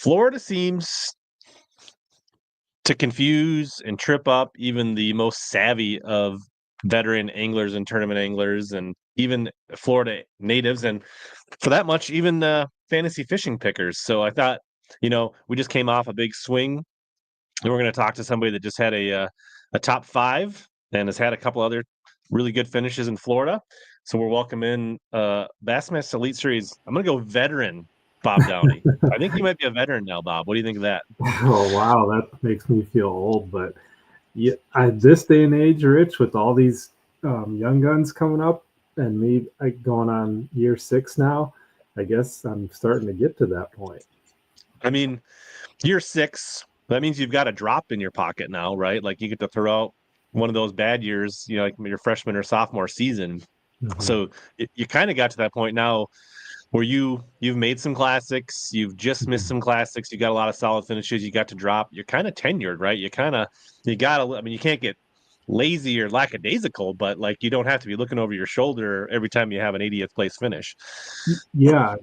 Florida seems to confuse and trip up even the most savvy of veteran anglers and tournament anglers, and even Florida natives, and for that much, even fantasy fishing pickers. So I thought, we just came off a big swing, and we're going to talk to somebody that just had a top five and has had a couple other really good finishes in Florida. So we're welcoming Bassmaster Elite Series. I'm going to go veteran Bob Downey. I think you might be a veteran now, Bob. What do you think of that? Oh wow, that makes me feel old. But yeah, at this day and age, Rich, with all these young guns coming up, and me going on year 6 now, I guess I'm starting to get to that point. I mean, year 6, that means you've got a drop in your pocket now, right? Like you get to throw out one of those bad years, like your freshman or sophomore season. Mm-hmm. So you kind of got to that point now where you've made some classics, you've just missed some classics, you got a lot of solid finishes, you got to drop, you're kind of tenured, right? You gotta, I mean, you can't get lazy or lackadaisical, but like you don't have to be looking over your shoulder every time you have an 80th place finish. Yeah,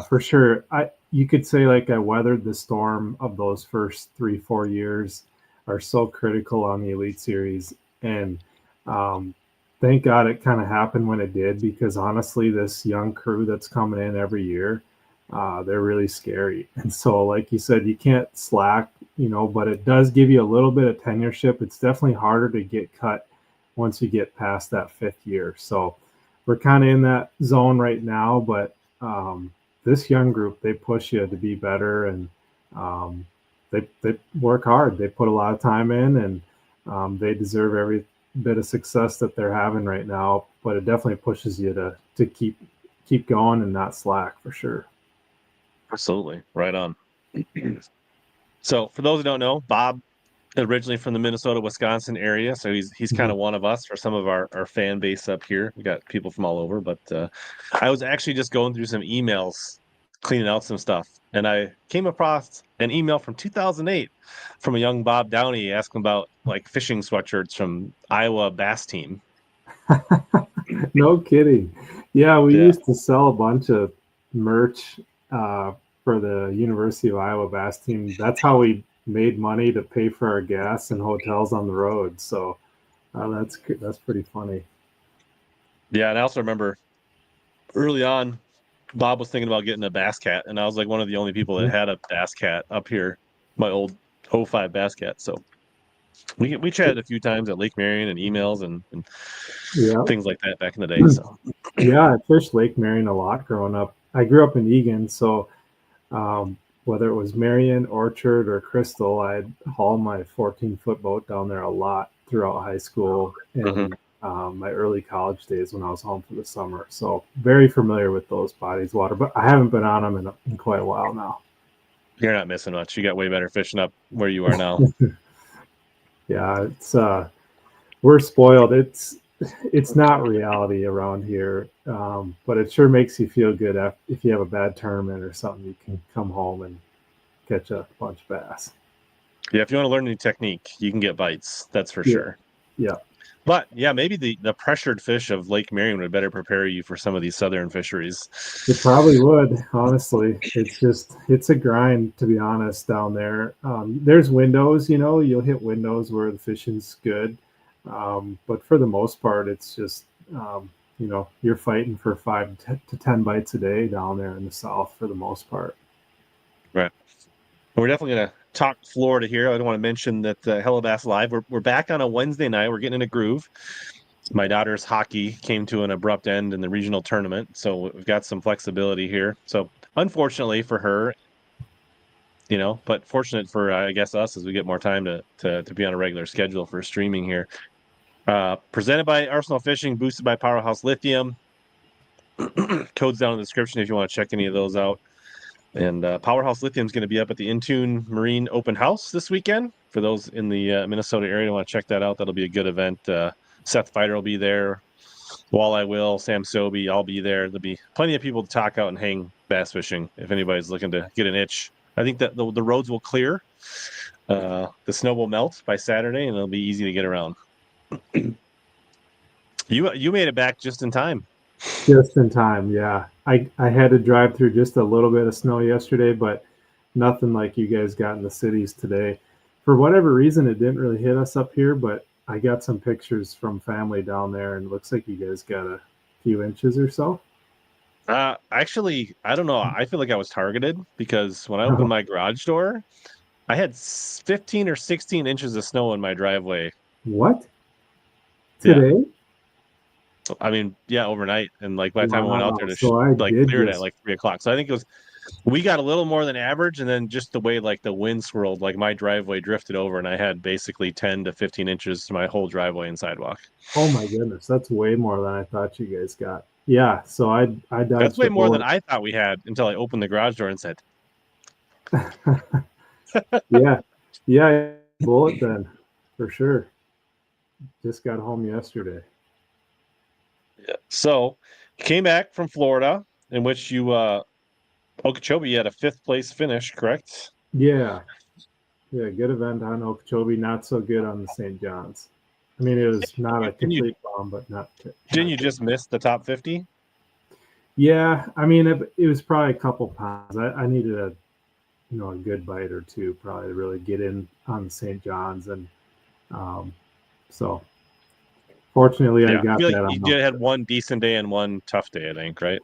for sure. You could say like I weathered the storm of those first 3-4 years are so critical on the Elite Series, and um, thank God it kind of happened when it did, because honestly, this young crew that's coming in every year, they're really scary. And so, like you said, you can't slack, but it does give you a little bit of tenureship. It's definitely harder to get cut once you get past that 5th year. So we're kind of in that zone right now, but this young group, they push you to be better, and um, they work hard. They put a lot of time in, and they deserve every bit of success that they're having right now. But it definitely pushes you to keep going and not slack, for sure. Absolutely. Right on. So for those who don't know, Bob originally from the Minnesota, Wisconsin area. So he's kind of Mhm. one of us for some of our fan base up here. We got people from all over, but I was actually just going through some emails, cleaning out some stuff, and I came across an email from 2008 from a young Bob Downey asking about like fishing sweatshirts from Iowa Bass team. No kidding. Yeah, we Yeah. used to sell a bunch of merch uh, for the University of Iowa bass team. That's how we made money to pay for our gas and hotels on the road. So that's pretty funny. Yeah. And I also remember early on, Bob was thinking about getting a Bass Cat, and I was like one of the only people that Mhm. had a Bass Cat up here, my old '05 Bass Cat. So we chatted a few times at Lake Marion and emails and Yeah, things like that back in the day. So yeah. I fished Lake Marion a lot growing up. I grew up in Egan, so whether it was Marion, Orchard, or Crystal, I'd haul my 14-foot boat down there a lot throughout high school mhm. and my early college days when I was home for the summer. So very familiar with those bodies of water, but I haven't been on them in quite a while now. You're not missing much. You got way better fishing up where you are now. Yeah, it's we're spoiled. It's not reality around here, but it sure makes you feel good if you have a bad tournament or something. You can come home and catch a bunch of bass. Yeah, if you want to learn a new technique, you can get bites. That's for Yeah, sure. yeah. But yeah, maybe the pressured fish of Lake Marion would better prepare you for some of these southern fisheries. It probably would, honestly. It's a grind, to be honest, down there. There's windows, you'll hit windows where the fishing's good. But for the most part, it's just, you're fighting for 5 to 10 bites a day down there in the South for the most part. Right. We're definitely going to talk Florida here. I don't want to mention that HellaBass Live, we're back on a Wednesday night. We're getting in a groove. My daughter's hockey came to an abrupt end in the regional tournament, so we've got some flexibility here. So unfortunately for her, but fortunate for I guess us as we get more time to be on a regular schedule for streaming here. Presented by Arsenal Fishing, boosted by Powerhouse Lithium. Codes down in the description if you want to check any of those out. And Powerhouse Lithium is going to be up at the Intune Marine Open House this weekend. For those in the Minnesota area, want to check that out. That'll be a good event. Seth Fighter will be there. Walleye will, Sam Sobey, I'll be there. There'll be plenty of people to talk out and hang bass fishing if anybody's looking to get an itch. I think that the roads will clear. The snow will melt by Saturday, and it'll be easy to get around. You made it back just in time. Just in time, yeah. I had to drive through just a little bit of snow yesterday, but nothing like you guys got in the cities today. For whatever reason, it didn't really hit us up here, but I got some pictures from family down there, and it looks like you guys got a few inches or so. Actually, I don't know. I feel like I was targeted because when I opened my garage door, I had 15 or 16 inches of snow in my driveway. What? Yeah. Today? I mean, yeah, overnight. And like by the time I went out Wow. there to So I like did cleared at just like 3 o'clock. So I think we got a little more than average. And then just the way like the wind swirled, like my driveway drifted over and I had basically 10 to 15 inches to my whole driveway and sidewalk. Oh my goodness, that's way more than I thought you guys got. Yeah, so I That's dodged way a more than bullet. I thought we had until I opened the garage door and said, Yeah, yeah, bullet then for sure. Just got home yesterday. yeah. So came back from Florida, in which you Okeechobee had a fifth place finish, correct? Yeah, yeah, good event on Okeechobee. Not so good on the St. John's. I mean, it was not a Didn't you complete bomb, but didn't not you good. just miss the top 50? Yeah, I mean, it was probably a couple pounds. I needed a good bite or two probably to really get in on the St. John's, and um, so fortunately I Yeah. I got feel like that you on did had Okeechobee. one decent day and one tough day, I think, right?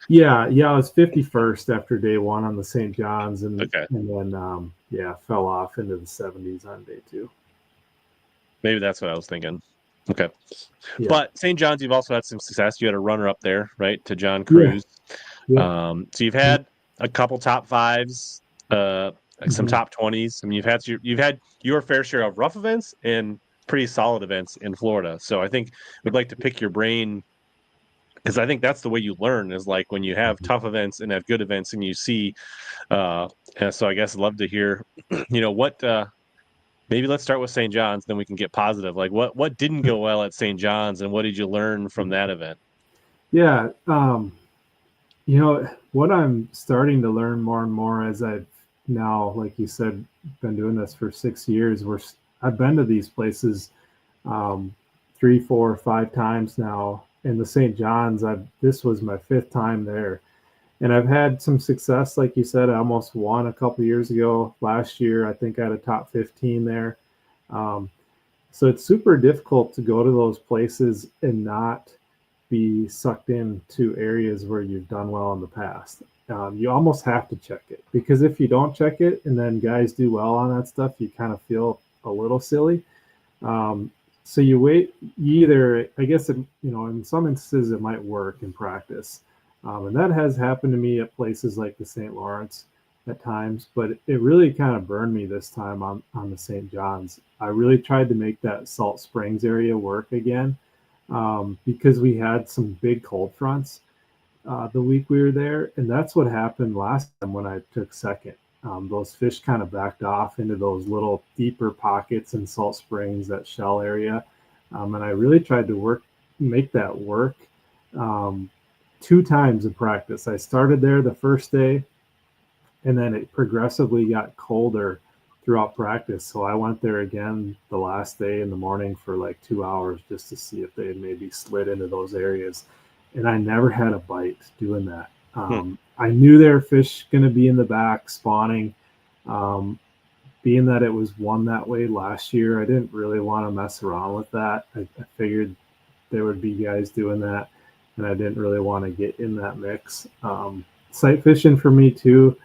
Yeah, yeah, I was 51st after day one on the St. John's, and Okay. then yeah, fell off into the 70s on day two. Maybe that's what I was thinking. Okay. Yeah, But St. John's, you've also had some success. You had a runner up there, right, to John yeah, Cruz. yeah. So you've had a couple top fives, like some Mhm. top 20s. I mean, you've had your fair share of rough events and pretty solid events in Florida. So I think we'd like to pick your brain because I think that's the way you learn is like when you have tough events and have good events and you see and so I guess I'd love to hear what maybe let's start with St. John's, then we can get positive. Like what didn't go well at St. John's and what did you learn from that event? Yeah, what I'm starting to learn more and more as I've now, like you said, been doing this for 6 years. I've been to these places um, 3, 4, 5 times now. In the St. John's, this was my fifth time there, and I've had some success. Like you said, I almost won a couple years ago. Last year, I think I had a top 15 there. Um, so it's super difficult to go to those places and not be sucked into areas where you've done well in the past. You almost have to check it because if you don't check it and then guys do well on that stuff, you kind of feel a little silly. Um, so you wait. You either, I guess, in some instances it might work in practice, and that has happened to me at places like the St. Lawrence at times. But it really kind of burned me this time on the St. John's. I really tried to make that Salt Springs area work again because we had some big cold fronts the week we were there, and that's what happened last time when I took second. Those fish kind of backed off into those little deeper pockets in Salt Springs, that shell area, and I really tried to make that work um, 2 times in practice. I started there the first day, and then it progressively got colder throughout practice. So I went there again the last day in the morning for like 2 hours just to see if they had maybe slid into those areas. And I never had a bite doing that. Hmm. I knew there were fish going to be in the back spawning. Um, Being that it was one that way last year, I didn't really want to mess around with that. I figured there would be guys doing that, and I didn't really want to get in that mix. Sight fishing for me too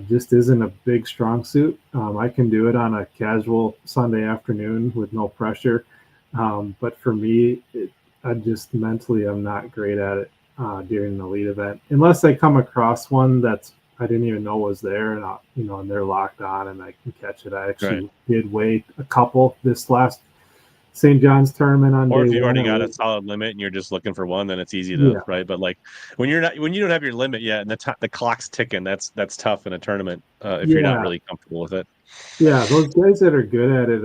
just isn't a big strong suit. I can do it on a casual Sunday afternoon with no pressure. But for me, I just mentally I'm not great at it during the lead event unless I come across one that's I didn't even know was there and and they're locked on and I can catch it. I Right. actually did weigh a couple this last St. John's tournament on Or day if you've one. already got a solid limit and you're just looking for one, then it's easy to Yeah, right. But like when you don't have your limit yet and the clock's ticking, that's tough in a tournament if you're not yeah, really comfortable with it. yeah. Those guys that are good at it,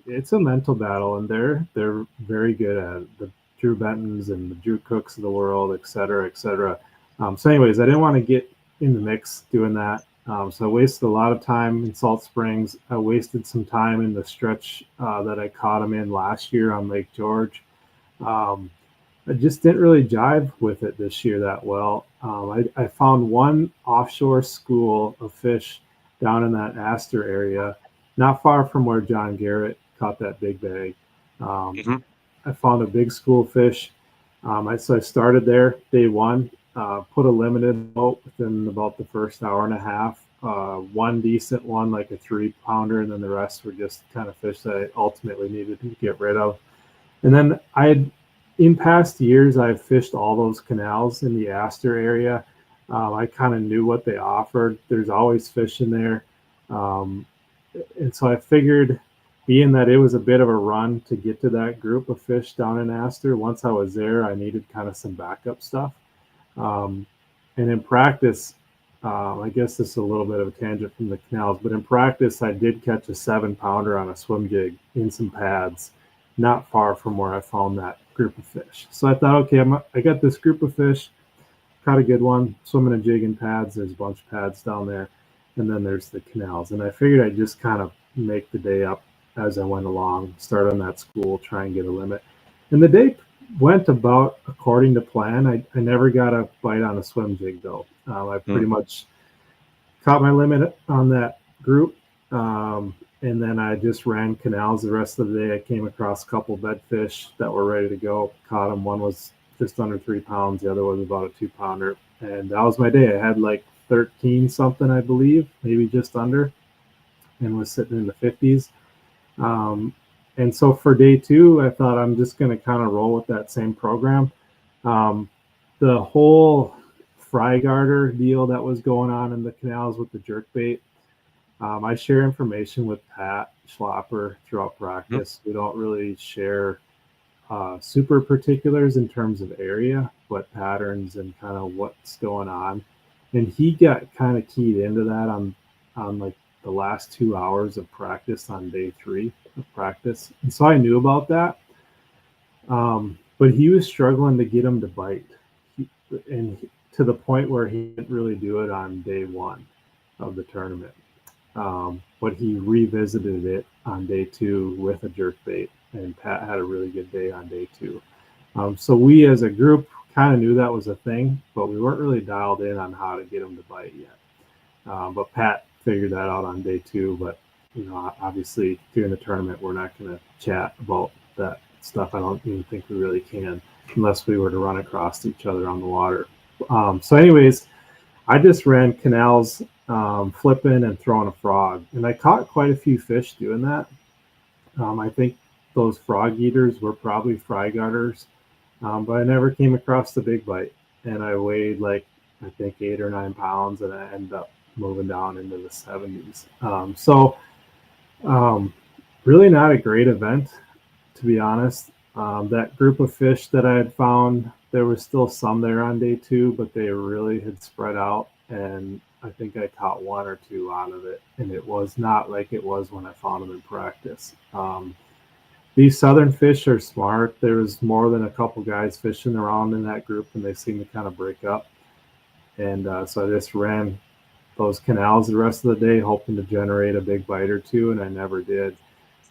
it's a mental battle, and they're very good at it. The Drew Bentons and the Drew Cooks of the world, et cetera, et cetera. So, anyways, I didn't want to get in the mix doing that. So I wasted a lot of time in Salt Springs. I wasted some time in the stretch that I caught them in last year on Lake George. Um, I just didn't really jive with it this year that well. I found one offshore school of fish down in that Astor area, not far from where John Garrett caught that big bag. Um, Hmm. I found a big school of fish. So I started there day one, put a limited boat within about the first hour and a half. One decent one, like a 3 pounder, and then the rest were just kind of fish that I ultimately needed to get rid of. And then in past years, I've fished all those canals in the Astor area. I kind of knew what they offered. There's always fish in there. Um, and so I figured, being that it was a bit of a run to get to that group of fish down in Astor, once I was there, I needed kind of some backup stuff. Um, and in practice, I guess this is a little bit of a tangent from the canals, but in practice, I did catch a 7 pounder on a swim jig in some pads, not far from where I found that group of fish. So I thought, okay, I got this group of fish, caught a good one, swimming a jig in pads. There's a bunch of pads down there, and then there's the canals. And I figured I'd just kind of make the day up as I went along, start on that school, try and get a limit. And the day went about according to plan. I never got a bite on a swim jig though. I pretty much caught my limit on that group. And then I just ran canals the rest of the day. I came across a couple bedfish that were ready to go, caught them. One was just under 3 pounds, the other was about a 2 pounder. And that was my day. I had like 13 something, I believe, maybe just under, and was sitting in the 50s. Um, and so for day two, I thought I'm just going to kind of roll with that same program. Um, the whole fry garter deal that was going on in the canals with the jerk bait, I share information with Pat Schlopper throughout Hmm. practice. We don't really share super particulars in terms of area, but patterns and kind of what's going on. And he got kind of keyed into that on like the last 2 hours of practice on day three of practice. And so I knew about that. But he was struggling to get him to bite. He, and to the point where he didn't really do it on day one of the tournament. But he revisited it on day two with a jerk bait, and Pat had a really good day on day two. So we as a group kind of knew that was a thing, but we weren't really dialed in on how to get him to bite yet. But Pat figured that out on day two. But obviously during the tournament, we're not going to chat about that stuff. I don't even think we really can, unless we were to run across each other on the water. So, anyways, I just ran canals, flipping and throwing a frog, and I caught quite a few fish doing that. I think those frog eaters were probably fry garters, but I never came across the big bite, and I weighed like I think 8 or 9 pounds, and I ended up moving down into the 70s. Um, really not a great event, to be honest. That group of fish that I had found, there was still some there on day two, but they really had spread out, and I think I caught one or two out of it, and it was not like it was when I found them in practice. These southern fish are smart. There was more than a couple guys fishing around in that group, and they seemed to kind of break up. And so I just ran those canals the rest of the day, hoping to generate a big bite or two, and I never did.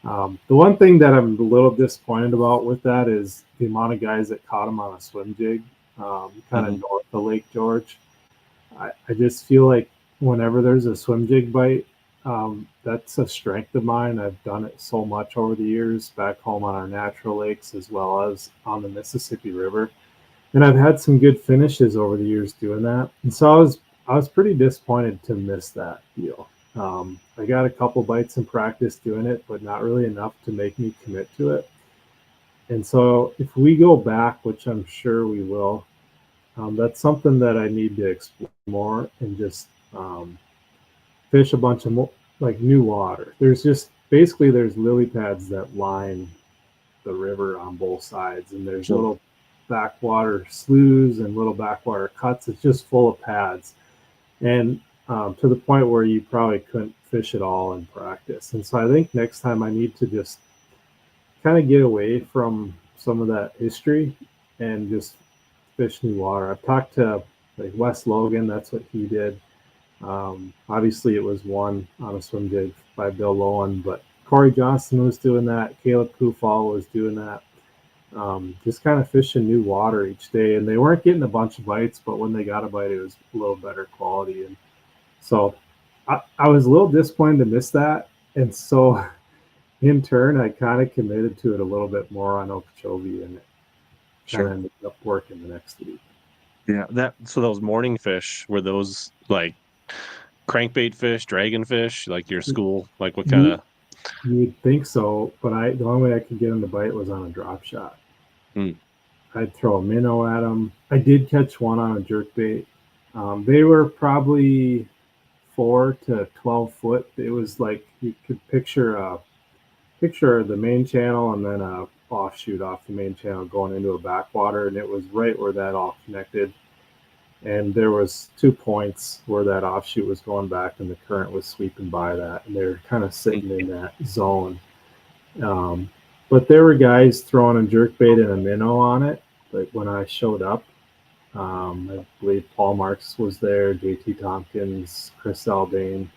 The one thing that I'm a little disappointed about with that is the amount of guys that caught them on a swim jig, kind of Hmm. north of Lake George. I just feel like whenever there's a swim jig bite, that's a strength of mine. I've done it so much over the years back home on our natural lakes as well as on the Mississippi River, and I've had some good finishes over the years doing that. And so I was pretty disappointed to miss that deal. I got a couple bites in practice doing it, but not really enough to make me commit to it. And so if we go back, which I'm sure we will, that's something that I need to explore more and just fish a bunch of more, like new water. There's just basically there's lily pads that line the river on both sides, and there's Sure. little backwater sloughs and little backwater cuts. It's just full of pads, and to the point where you probably couldn't fish it all in practice. And so I think next time I need to just kind of get away from some of that history and just fish new water. I've talked to like Wes Logan, that's what he did. Obviously, it was won on a swim jig by Bill Lowen, but Corey Johnson was doing that. Caleb Kufal was doing that. just kind of fishing new water each day. And they weren't getting a bunch of bites, but when they got a bite, it was a little better quality. And so I was a little disappointed to miss that. And so in turn, I kind of committed to it a little bit more on Okeechobee, and it kind of ended up working the next week. Yeah, so those morning fish, were those like crankbait fish, dragon fish, like your school? Like what kind of? You'd think so, but the only way I could get them to bite was on a drop shot. Mm. I'd throw a minnow at them. I did catch one on a jerk bait. They were probably 4 to 12 foot. It was like you could picture the main channel and then a offshoot off the main channel going into a backwater, and it was right where that all connected. And there was 2 points where that offshoot was going back, and the current was sweeping by that, and they're kind of sitting in that zone. But there were guys throwing a jerkbait and a minnow on it. Like when I showed up, I believe Paul Marks was there, JT Tompkins, Chris Aldane,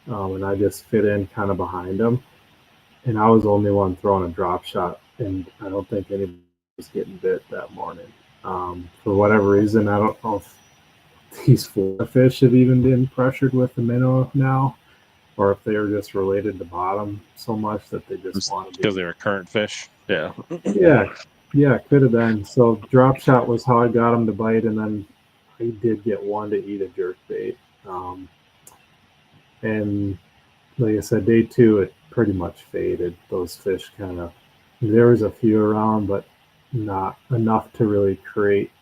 and I just fit in kind of behind them. And I was the only one throwing a drop shot, and I don't think anybody was getting bit that morning. For whatever reason, I don't know if these Florida fish have even been pressured with the minnow now, or if they were just related to bottom so much that they just wanted to. Because they were current fish. Yeah. Yeah, could have been. So drop shot was how I got them to bite, and then I did get one to eat a jerk bait. And like I said, day 2, it pretty much faded. Those fish there was a few around, but not enough to really create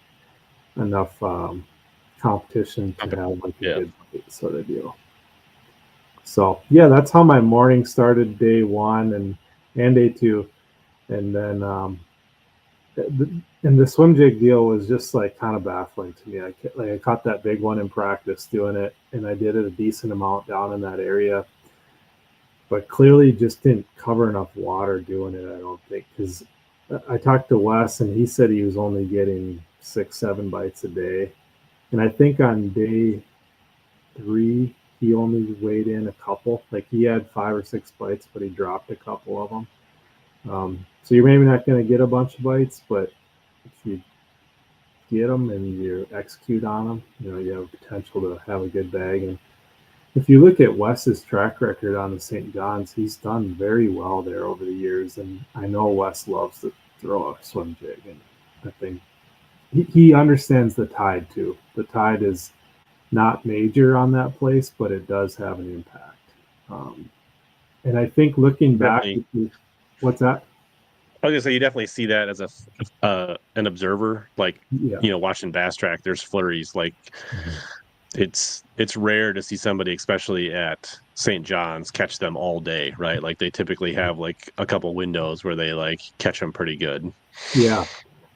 enough competition to have like a good bait sort of deal. So yeah, that's how my morning started, day 1 and day 2. And then and the swim jig deal was just like kind of baffling to me. I caught that big one in practice doing it, and I did it a decent amount down in that area, but clearly just didn't cover enough water doing it, I don't think, because I talked to Wes, and he said he was only getting 6-7 bites a day. And I think on day 3, he only weighed in a couple. Like he had 5 or 6 bites, but he dropped a couple of them. So you're maybe not going to get a bunch of bites, but if you get them and you execute on them, you have potential to have a good bag. And if you look at Wes's track record on the St. John's, he's done very well there over the years. And I know Wes loves to throw a swim jig, and I think he understands the tide too. The tide is not major on that place, but it does have an impact. And I think looking back, what's that? I was gonna say you definitely see that as an observer, like watching bass track. There's flurries. Like it's rare to see somebody, especially at St. John's, catch them all day, right? Like they typically have like a couple windows where they like catch them pretty good. Yeah,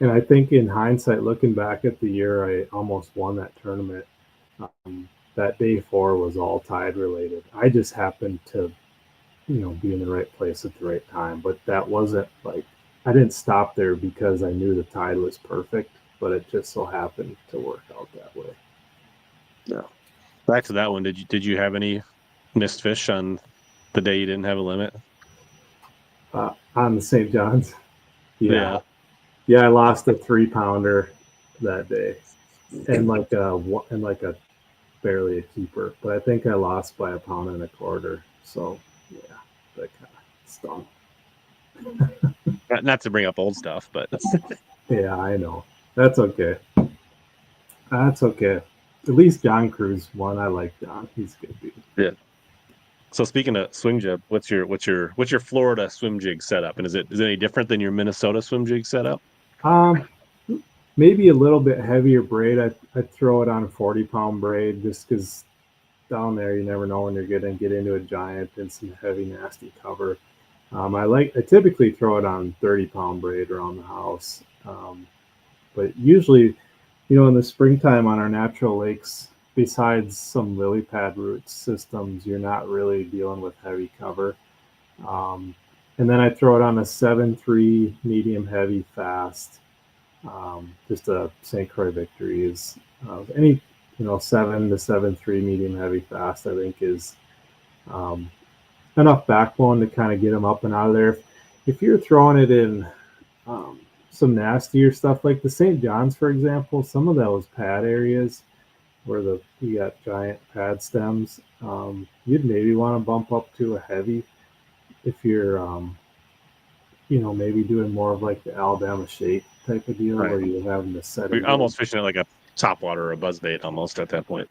and I think in hindsight, looking back at the year, I almost won that tournament. That day 4 was all tide related. I just happened to be in the right place at the right time. But that wasn't like, I didn't stop there because I knew the tide was perfect, but it just so happened to work out that way. Yeah. Back to that one, did you have any missed fish on the day you didn't have a limit? On the St. John's? Yeah, I lost a 3-pounder that day, and like a barely a keeper, but I think I lost by 1.25 pounds. So yeah, that kind of stung. Not to bring up old stuff, but yeah, I know. That's okay. At least John Cruz won. I like John. He's good dude. Yeah. So speaking of swim jig, what's your Florida swim jig setup, and is it any different than your Minnesota swim jig setup? Maybe a little bit heavier braid. I throw it on a 40-pound braid just because down there you never know when you're going to get into a giant and some heavy, nasty cover. I typically throw it on 30-pound braid around the house, but usually, in the springtime on our natural lakes, besides some lily pad root systems, you're not really dealing with heavy cover. And then I throw it on a 7.3 medium heavy fast. Just a St. Croix Victory is any 7 to 7.3 medium heavy fast, I think is enough backbone to kind of get them up and out of there. If you're throwing it in some nastier stuff like the St. John's, for example. Some of those pad areas where you got giant pad stems, you'd maybe want to bump up to a heavy if you're maybe doing more of like the Alabama shake type of deal, Right. where you're having to set We're it almost fishing it like a topwater or a buzzbait almost at that point.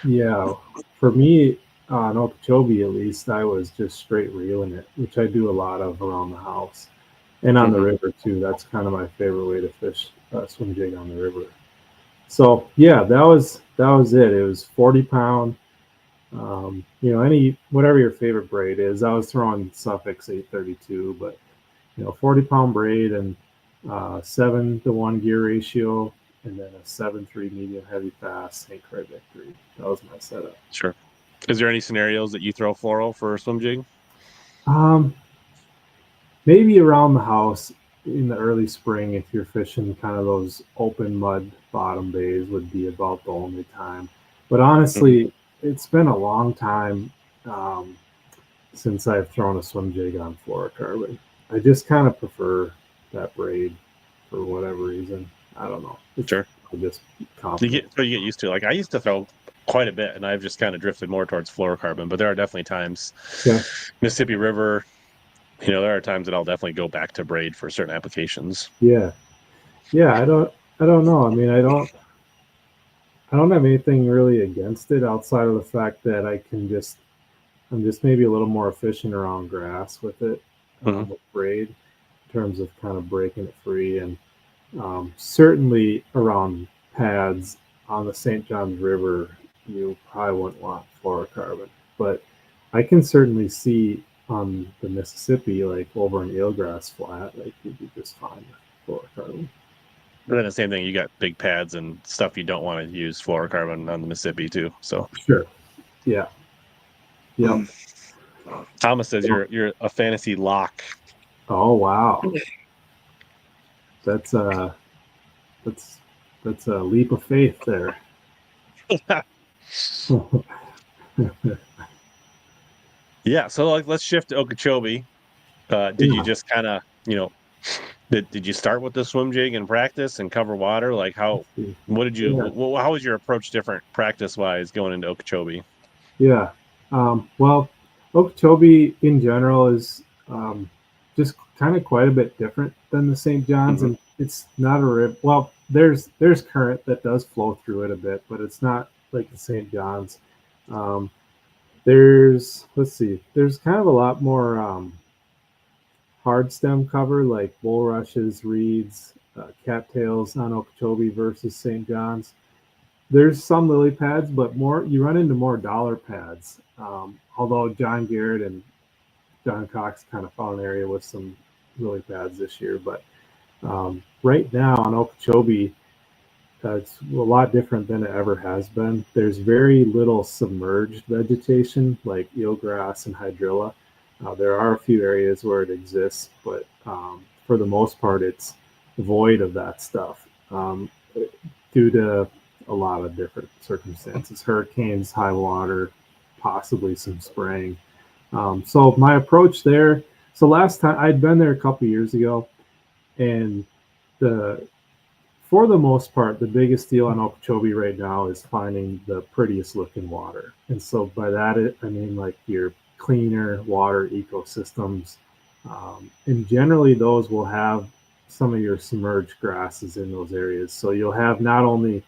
Yeah, for me, on Okeechobee at least, I was just straight reeling it, which I do a lot of around the house and on the river too. That's kind of my favorite way to fish swim jig on the river. So yeah, that was it. It was 40 pound. Whatever your favorite braid is. I was throwing Suffix 832, but 40-pound braid and 7-to-1 gear ratio, and then a 7.3 medium heavy fast St. Croix Victory. That was my setup. Sure. Is there any scenarios that you throw fluoro for a swim jig? Maybe around the house in the early spring, if you're fishing kind of those open mud bottom bays, would be about the only time. But honestly, it's been a long time since I've thrown a swim jig on fluorocarbon. I just kind of prefer that braid for whatever reason. I don't know. Sure. Just you get used to it. Like I used to throw quite a bit, and I've just kind of drifted more towards fluorocarbon. But there are definitely times, Mississippi River, there are times that I'll definitely go back to braid for certain applications. Yeah. I don't know. I mean, I don't have anything really against it outside of the fact that I'm just maybe a little more efficient around grass with it, with braid, in terms of kind of breaking it free, and certainly around pads on the St. Johns River, you probably wouldn't want fluorocarbon. But I can certainly see on the Mississippi, like over an eelgrass flat, like you'd be just fine with fluorocarbon. But then the same thing, you got big pads and stuff you don't want to use fluorocarbon on the Mississippi too. So sure, yeah. Thomas says you're a fantasy lock. Oh wow, that's a leap of faith there. Yeah, so let's shift to Okeechobee. Did you just kind of did you start with the swim jig and practice and cover water? Like how was your approach different practice wise going into Okeechobee? Yeah. Well, Okeechobee in general is just kind of quite a bit different than the St. John's, and it's not a rib. Well, there's current that does flow through it a bit, but it's not like the St. John's. There's kind of a lot more hard stem cover, like bulrushes, reeds, cattails on Okeechobee versus St. John's. There's some lily pads, but you run into more dollar pads. Although John Garrett and John Cox kind of found an area with some lily pads this year, but right now on Okeechobee, it's a lot different than it ever has been. There's very little submerged vegetation like eelgrass and hydrilla. There are a few areas where it exists, but for the most part, it's void of that stuff due to a lot of different circumstances: hurricanes, high water, possibly some spraying. So my approach there. So last time I'd been there a couple years ago, and for the most part, the biggest deal on Okeechobee right now is finding the prettiest looking water. And so by that, I mean like your cleaner water ecosystems. And generally those will have some of your submerged grasses in those areas. So you'll have not only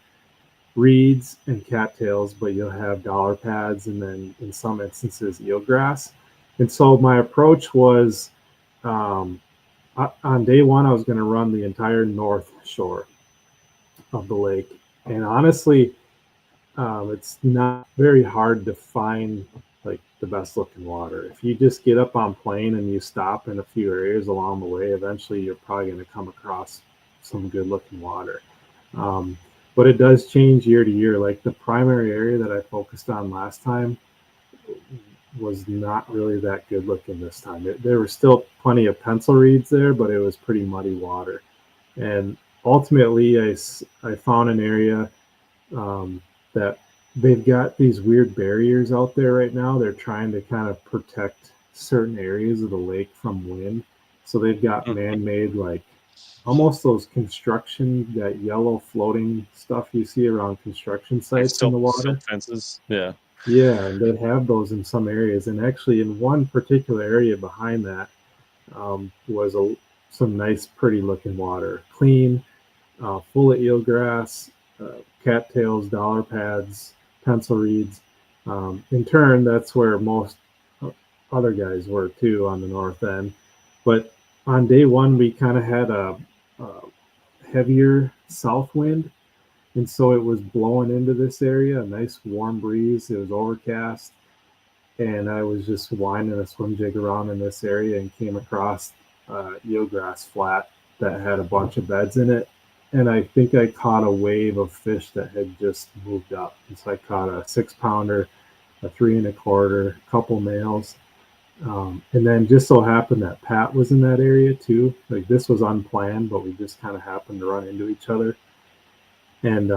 reeds and cattails, but you'll have dollar pads and then in some instances eelgrass. And so my approach was on day one, I was going to run the entire north shore of the lake. And honestly, it's not very hard to find like the best looking water. If you just get up on plane and you stop in a few areas along the way, eventually you're probably going to come across some good looking water. But it does change year to year. Like the primary area that I focused on last time was not really that good looking this time. There were still plenty of pencil reeds there, but it was pretty muddy water. And ultimately, I found an area that they've got these weird barriers out there right now. They're trying to kind of protect certain areas of the lake from wind. So they've got man-made like almost those construction, that yellow floating stuff you see around construction Like sites in the silk water. fences. Yeah. Yeah, and they have those in some areas. And actually, in one particular area behind that was some nice, pretty looking water, clean, full of eelgrass, cattails, dollar pads, pencil reeds. In turn, that's where most other guys were too on the north end. But on day one, we kind of had a heavier south wind, and so it was blowing into this area, a nice warm breeze. It was overcast, and I was just winding a swim jig around in this area and came across eelgrass flat that had a bunch of beds in it. And I think I caught a wave of fish that had just moved up. And so I caught a 6 pounder, a 3 1/4, a couple males. And then just so happened that Pat was in that area too. Like this was unplanned, but we just kind of happened to run into each other. And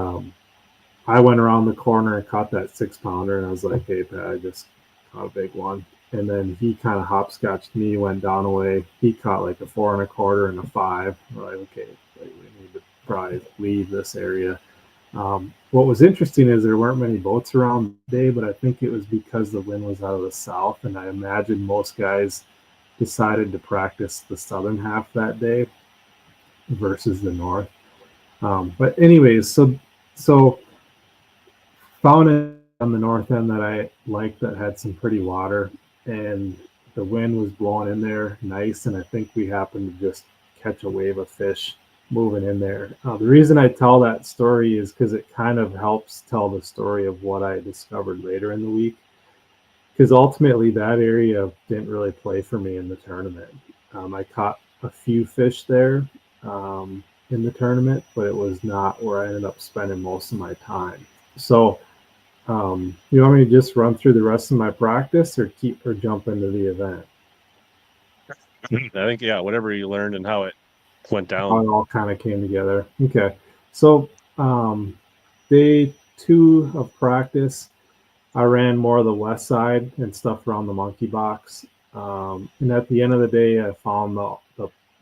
I went around the corner and caught that 6 pounder, and I was like, "Hey, Pat, I just caught a big one." And then he kind of hopscotched me, went down away. He caught like a 4 1/4 and a 5. We're like, okay, we need to probably leave this area. What was interesting is there weren't many boats around today, but I think it was because the wind was out of the south, and I imagine most guys decided to practice the southern half that day versus the north. But anyways, so found it on the north end that I liked that had some pretty water, and the wind was blowing in there nice, and I think we happened to just catch a wave of fish moving in there. The reason I tell that story is because it kind of helps tell the story of what I discovered later in the week, because ultimately that area didn't really play for me in the tournament. I caught a few fish there in the tournament, but it was not where I ended up spending most of my time. So you want me to just run through the rest of my practice or jump into the event? I think, yeah, whatever you learned and how it went How down. it all kind of came together. Okay. So day 2 of practice, I ran more of the west side and stuff around the monkey box. And at the end of the day, I found the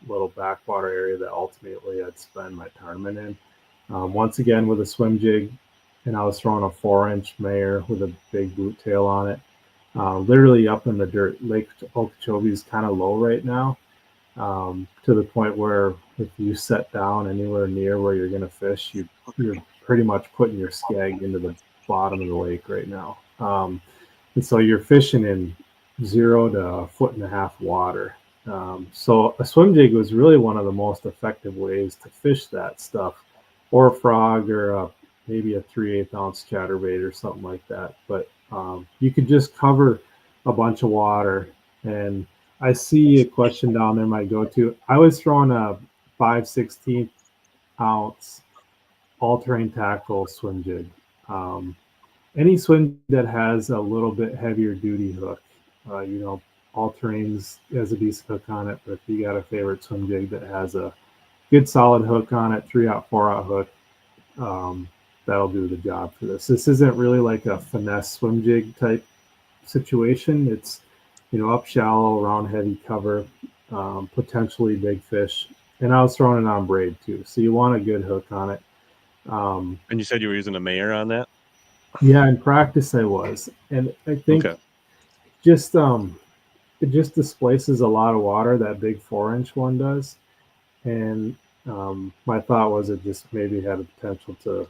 little backwater area that ultimately I'd spend my tournament in. Once again with a swim jig, and I was throwing a 4-inch Mayer with a big boot tail on it. Literally up in the dirt. Lake Okeechobee is kind of low right now, to the point where if you set down anywhere near where you're going to fish, you're pretty much putting your skag into the bottom of the lake right now. And so you're fishing in 0 to 1.5 foot water. So a swim jig was really one of the most effective ways to fish that stuff, or a frog, or maybe a 3/8 ounce chatterbait or something like that. But you could just cover a bunch of water. And I see a question down there might go to. I was throwing a 5/16 ounce all-terrain tackle swim jig. Any swim that has a little bit heavier duty hook, all terrains has a decent hook on it, but if you got a favorite swim jig that has a good solid hook on it, 3/0, 4/0 hook, that'll do the job for this. This isn't really like a finesse swim jig type situation. It's, up shallow, around heavy cover, potentially big fish. And I was throwing it on braid too, so you want a good hook on it. And you said you were using a Mayer on that? Yeah, in practice I was, and I think Okay. just it just displaces a lot of water, that big 4-inch one does. And my thought was it just maybe had a potential to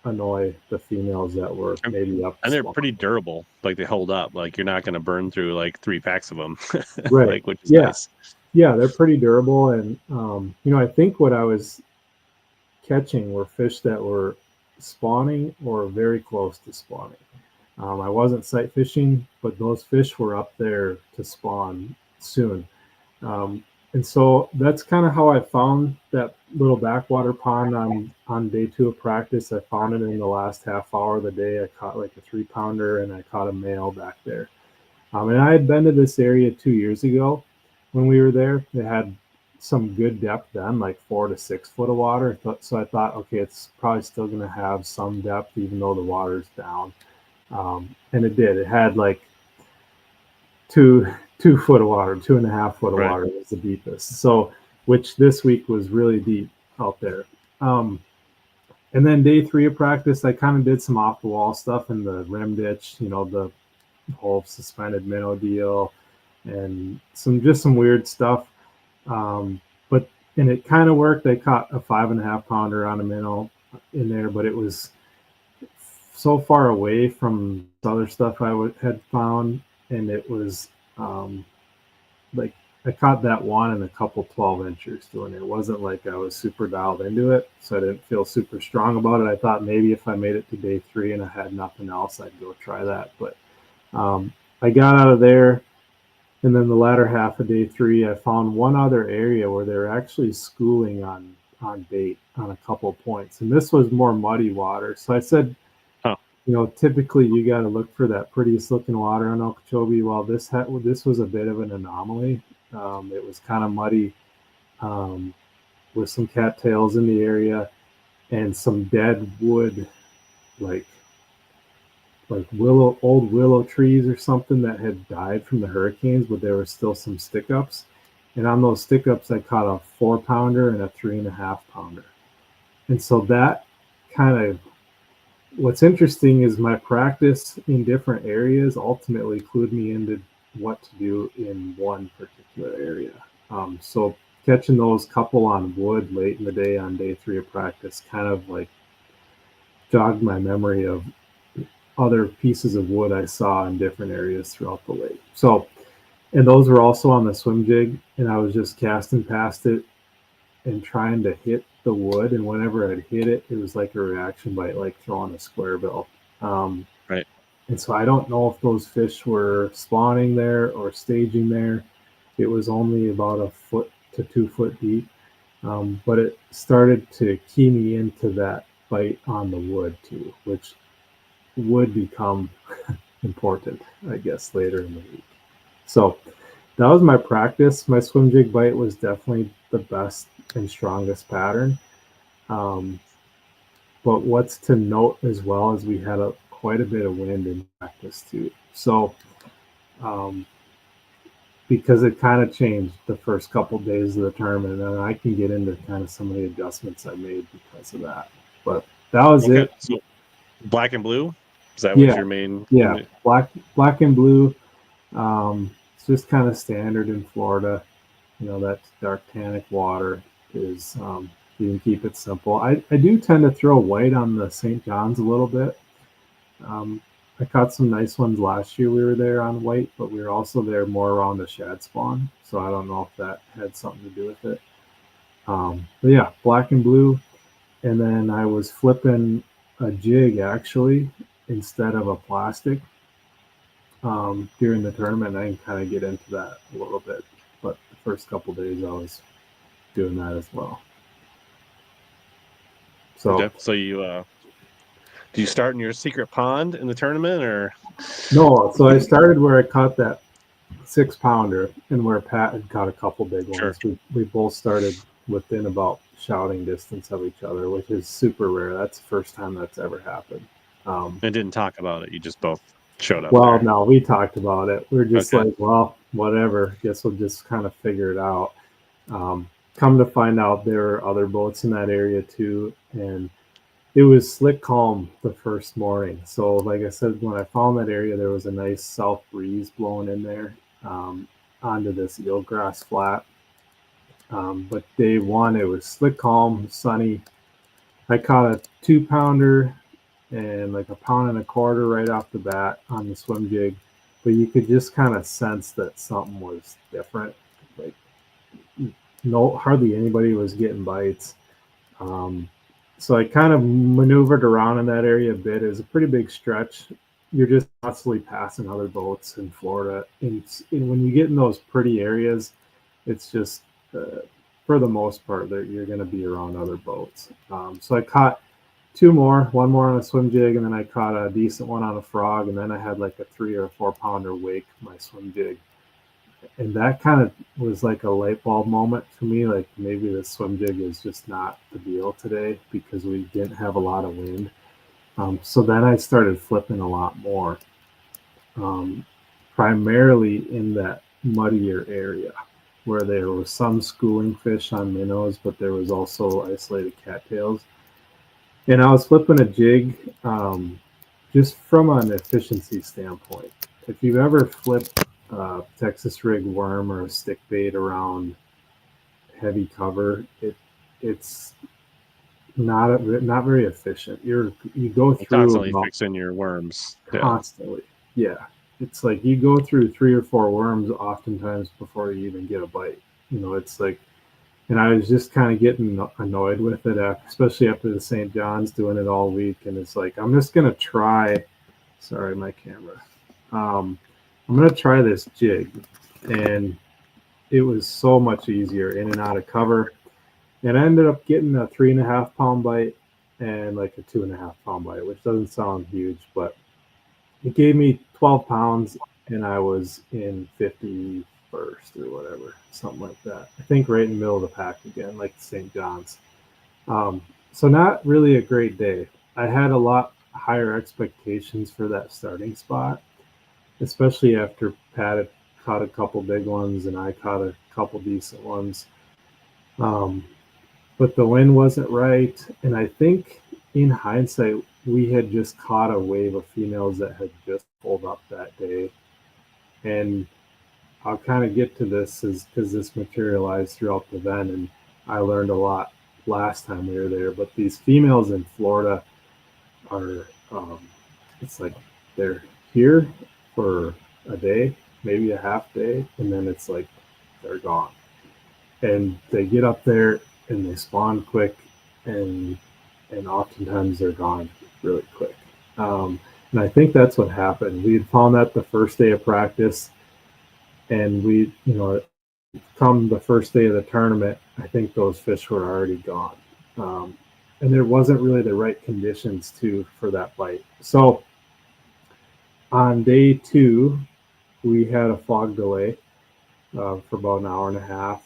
annoy the females that were And, maybe up to and they're spawn. pretty durable. Like they hold up. Like you're not going to burn through like 3 packs of them. Right. Like, which is Yeah. nice. Yeah, they're pretty durable. And, I think what I was catching were fish that were spawning or very close to spawning. I wasn't sight fishing, but those fish were up there to spawn soon. Um, and so that's kind of how I found that little backwater pond on day 2 of practice. I found it in the last half hour of the day. I caught like a 3 pounder, and I caught a male back there. And I had been to this area 2 years ago when we were there. It had some good depth then, like 4 to 6 foot of water. So I thought, okay, it's probably still going to have some depth, even though the water's down. And it did. It had like 2 foot of water, 2.5 foot of Right. water was the deepest. So which this week was really deep out there. And then day 3 of practice, I kind of did some off the wall stuff in the rim ditch, the whole suspended minnow deal, and some weird stuff. But it kind of worked. I caught a 5.5 pounder on a minnow in there, but it was so far away from other stuff I had found, and it was like I caught that one and a couple 12-inchers doing it. It wasn't like I was super dialed into it, so I didn't feel super strong about it. I thought maybe if I made it to day 3 and I had nothing else, I'd go try that. But I got out of there, and then the latter half of day 3, I found one other area where they were actually schooling on bait on a couple points, and this was more muddy water. So I said, typically you got to look for that prettiest looking water on Okeechobee. Well, this was a bit of an anomaly. It was kind of muddy with some cattails in the area and some dead wood, like old willow trees or something that had died from the hurricanes, but there were still some stick-ups. And on those stick-ups, I caught a 4-pounder and a 3.5 pounder. And so that kind of, what's interesting is my practice in different areas ultimately clued me into what to do in one particular area. So catching those couple on wood late in the day on day 3 of practice kind of like jogged my memory of other pieces of wood I saw in different areas throughout the lake. So, and those were also on the swim jig, and I was just casting past it and trying to hit the wood. And whenever I'd hit it, it was like a reaction bite, like throwing a square bill. Right. And so I don't know if those fish were spawning there or staging there. It was only about 1 foot to 2 foot deep. But it started to key me into that bite on the wood too, which would become important, I guess, later in the week. So that was my practice. My swim jig bite was definitely the best and strongest pattern. But what's to note as well is we had quite a bit of wind in practice too. So because it kind of changed the first couple of days of the tournament, and I can get into kind of some of the adjustments I made because of that. But that was it. So black and blue? Is that what your main? Yeah, black and blue. It's just kind of standard in Florida. That dark tannic water is, you can keep it simple. I do tend to throw white on the St. John's a little bit. I caught some nice ones last year we were there on white, but we were also there more around the shad spawn. So I don't know if that had something to do with it. But yeah, black and blue. And then I was flipping a jig actually instead of a plastic during the tournament. I can kind of get into that a little bit, but the first couple of days I was doing that as well. So you do you start in your secret pond in the tournament, or no? So I started where I caught that 6-pounder and where Pat had caught a couple big ones. Sure. We both started within about shouting distance of each other, which is super rare. That's the first time that's ever happened. And didn't talk about it. You just both showed up. Well, no, we talked about it. We were just like, well, whatever. Guess we'll just kind of figure it out. Come to find out, there were other boats in that area too, and it was slick calm the first morning. So, like I said, when I found that area, there was a nice south breeze blowing in there onto this eelgrass flat. But day 1, it was slick calm, sunny. I caught a 2-pounder and like 1.25 pounds right off the bat on the swim jig, but you could just kind of sense that something was different. Like hardly anybody was getting bites. So I kind of maneuvered around in that area a bit. It was a pretty big stretch. You're just constantly passing other boats in Florida, and when you get in those pretty areas, it's just for the most part that you're going to be around other boats. So I caught 2 more, 1 more on a swim jig, and then I caught a decent one on a frog, and then I had like a 3 or 4 pounder wake my swim jig. And that kind of was like a light bulb moment for me. Like maybe the swim jig is just not the deal today because we didn't have a lot of wind. So then I started flipping a lot more, primarily in that muddier area. where there was some schooling fish on minnows, but there was also isolated cattails. And I was flipping a jig just from an efficiency standpoint. If you've ever flipped a Texas rig worm or a stick bait around heavy cover, it's not very efficient. You go through constantly fixing your worms. Constantly. Yeah. It's like you go through 3 or 4 worms oftentimes before you even get a bite. It's like, and I was just kind of getting annoyed with it, especially after the St. John's, doing it all week. And it's like, I'm just going to try, sorry, my camera. I'm going to try this jig. And it was so much easier in and out of cover. And I ended up getting a 3.5 pound bite and like a 2.5 pound bite, which doesn't sound huge, but it gave me 12 pounds and I was in 51st or whatever, something like that. I think right in the middle of the pack again, like St. John's. So not really a great day. I had a lot higher expectations for that starting spot, especially after Pat had caught a couple big ones and I caught a couple decent ones. But the wind wasn't right. And I think in hindsight, we had just caught a wave of females that had just pulled up that day. And I'll kind of get to this because this materialized throughout the event, and I learned a lot last time we were there. But these females in Florida are, it's like they're here for a day, maybe a half day, and then it's like they're gone. And they get up there and they spawn quick, and oftentimes they're gone really quick. And I think that's what happened. We had found that the first day of practice, and we, come the first day of the tournament, I think those fish were already gone. And there wasn't really the right conditions for that bite. So on day 2, we had a fog delay for about an hour and a half.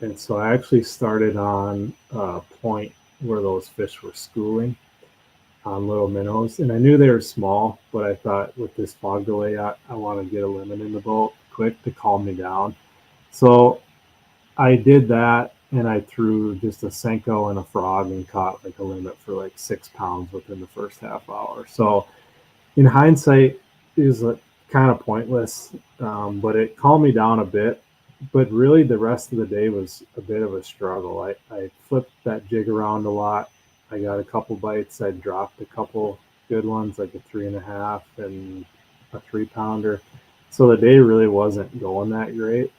And so I actually started on a point where those fish were schooling on little minnows. And I knew they were small, but I thought with this fog delay, I want to get a limit in the boat quick to calm me down. So I did that, and I threw just a Senko and a frog and caught like a limit for like 6 pounds within the first half hour. So in hindsight, it was kind of pointless, but it calmed me down a bit. But really, the rest of the day was a bit of a struggle. I flipped that jig around a lot. I got a couple bites. I dropped a couple good ones, like a 3.5 and a 3 pounder. So the day really wasn't going that great.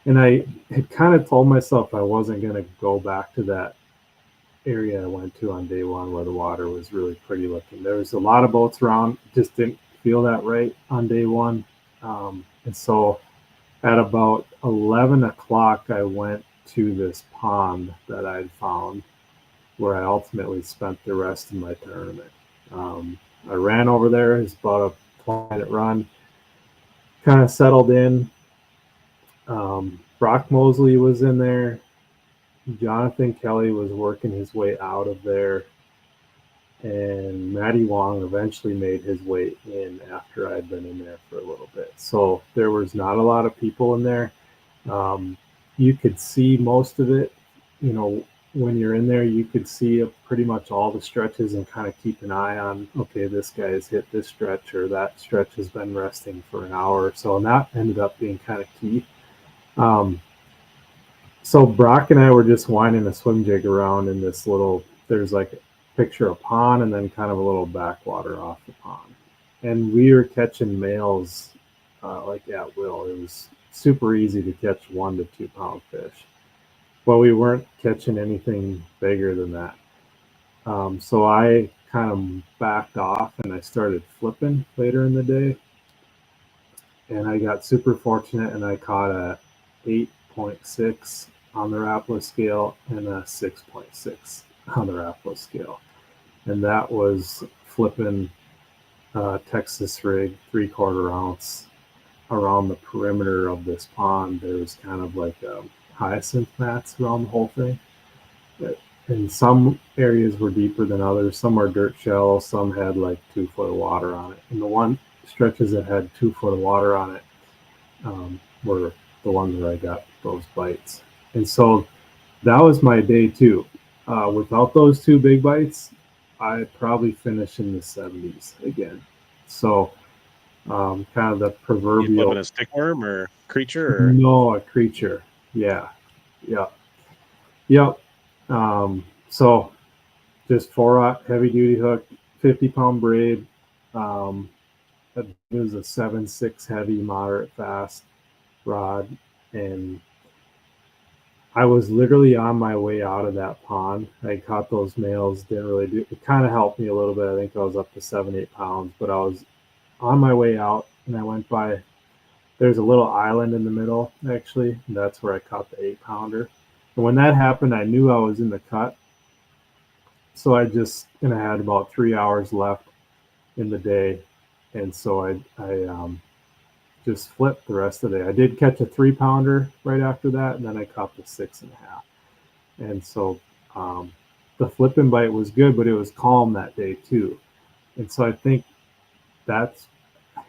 And I had kind of told myself I wasn't going to go back to that area I went to on day 1 where the water was really pretty looking. There was a lot of boats around. Just didn't feel that right on day 1. And so at about 11 o'clock, I went to this pond that I'd found where I ultimately spent the rest of my tournament. I ran over there. It's about a 20-minute run. Kind of settled in. Brock Mosley was in there. Jonathan Kelly was working his way out of there. And Matty Wong eventually made his way in after I'd been in there for a little bit. So there was not a lot of people in there. You could see most of it. When you're in there, you could see pretty much all the stretches and kind of keep an eye on, okay, this guy has hit this stretch or that stretch has been resting for an hour or so. And that ended up being kind of key. So Brock and I were just winding a swim jig around in this there's like a picture of pond and then kind of a little backwater off the pond. And we were catching males like at will. It was super easy to catch 1 to 2 pound fish. But we weren't catching anything bigger than that. So I kind of backed off and I started flipping later in the day. And I got super fortunate and I caught a 8.6 on the Rapala scale and a 6.6 on the Rapala scale. And that was flipping Texas rig 3/4 ounce around the perimeter of this pond. There was kind of like hyacinth mats around the whole thing. And some areas were deeper than others. Some were dirt shallow. Some had like 2 foot of water on it. And the one stretches that had 2 foot of water on it were the ones that I got those bites. And so that was my day 2. Without those 2 big bites, I probably finish in the 70s again. So kind of the You flipping proverbial a stickworm or creature or no, a creature. Yeah. Yep. Yep. So just 4-aught heavy duty hook, 50-pound braid. Um, it was a 7.6 heavy, moderate fast rod, and I was literally on my way out of that pond. I caught those males, didn't really do it. Kind of helped me a little bit. I think I was up to 7-8 pounds, but I was on my way out, and I went by. There's a little island in the middle, actually. And that's where I caught the 8-pounder. And when that happened, I knew I was in the cut. So and I had about 3 hours left in the day, and so I just flipped the rest of the day. I did catch a 3-pounder right after that, and then I caught the 6.5. And so the flipping bite was good, but it was calm that day too. And so I think that's,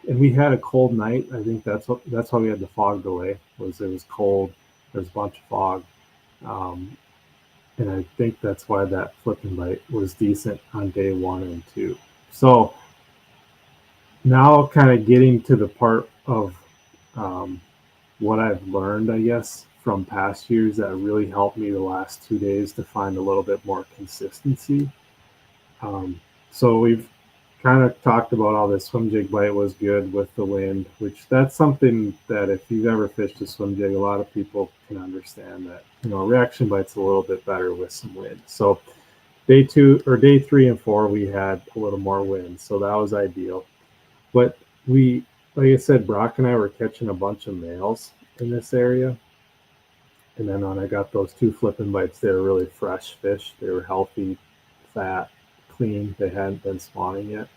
and we had a cold night. I think that's why we had the fog delay. Was it was cold. There's a bunch of fog, and I think that's why that flipping bite was decent on day 1 and 2. So now, kind of getting to the part of what I've learned, I guess, from past years that really helped me the last 2 days to find a little bit more consistency. So we've kind of talked about how the swim jig bite was good with the wind, which that's something that if you've ever fished a swim jig, a lot of people can understand that, reaction bite's a little bit better with some wind. So day 3 and 4, we had a little more wind. So that was ideal. But like I said, Brock and I were catching a bunch of males in this area. And then when I got those 2 flipping bites, they were really fresh fish. They were healthy, fat, clean. They hadn't been spawning yet.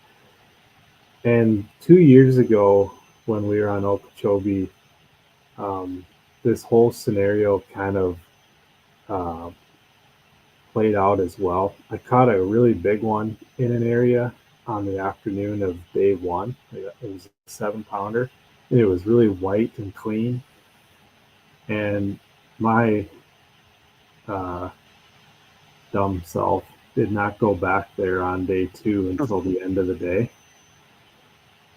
And 2 years ago, when we were on Okeechobee, this whole scenario kind of played out as well. I caught a really big one in an area on the afternoon of day 1. It was a 7-pounder, and it was really white and clean. And my dumb self did not go back there on day 2 until the end of the day.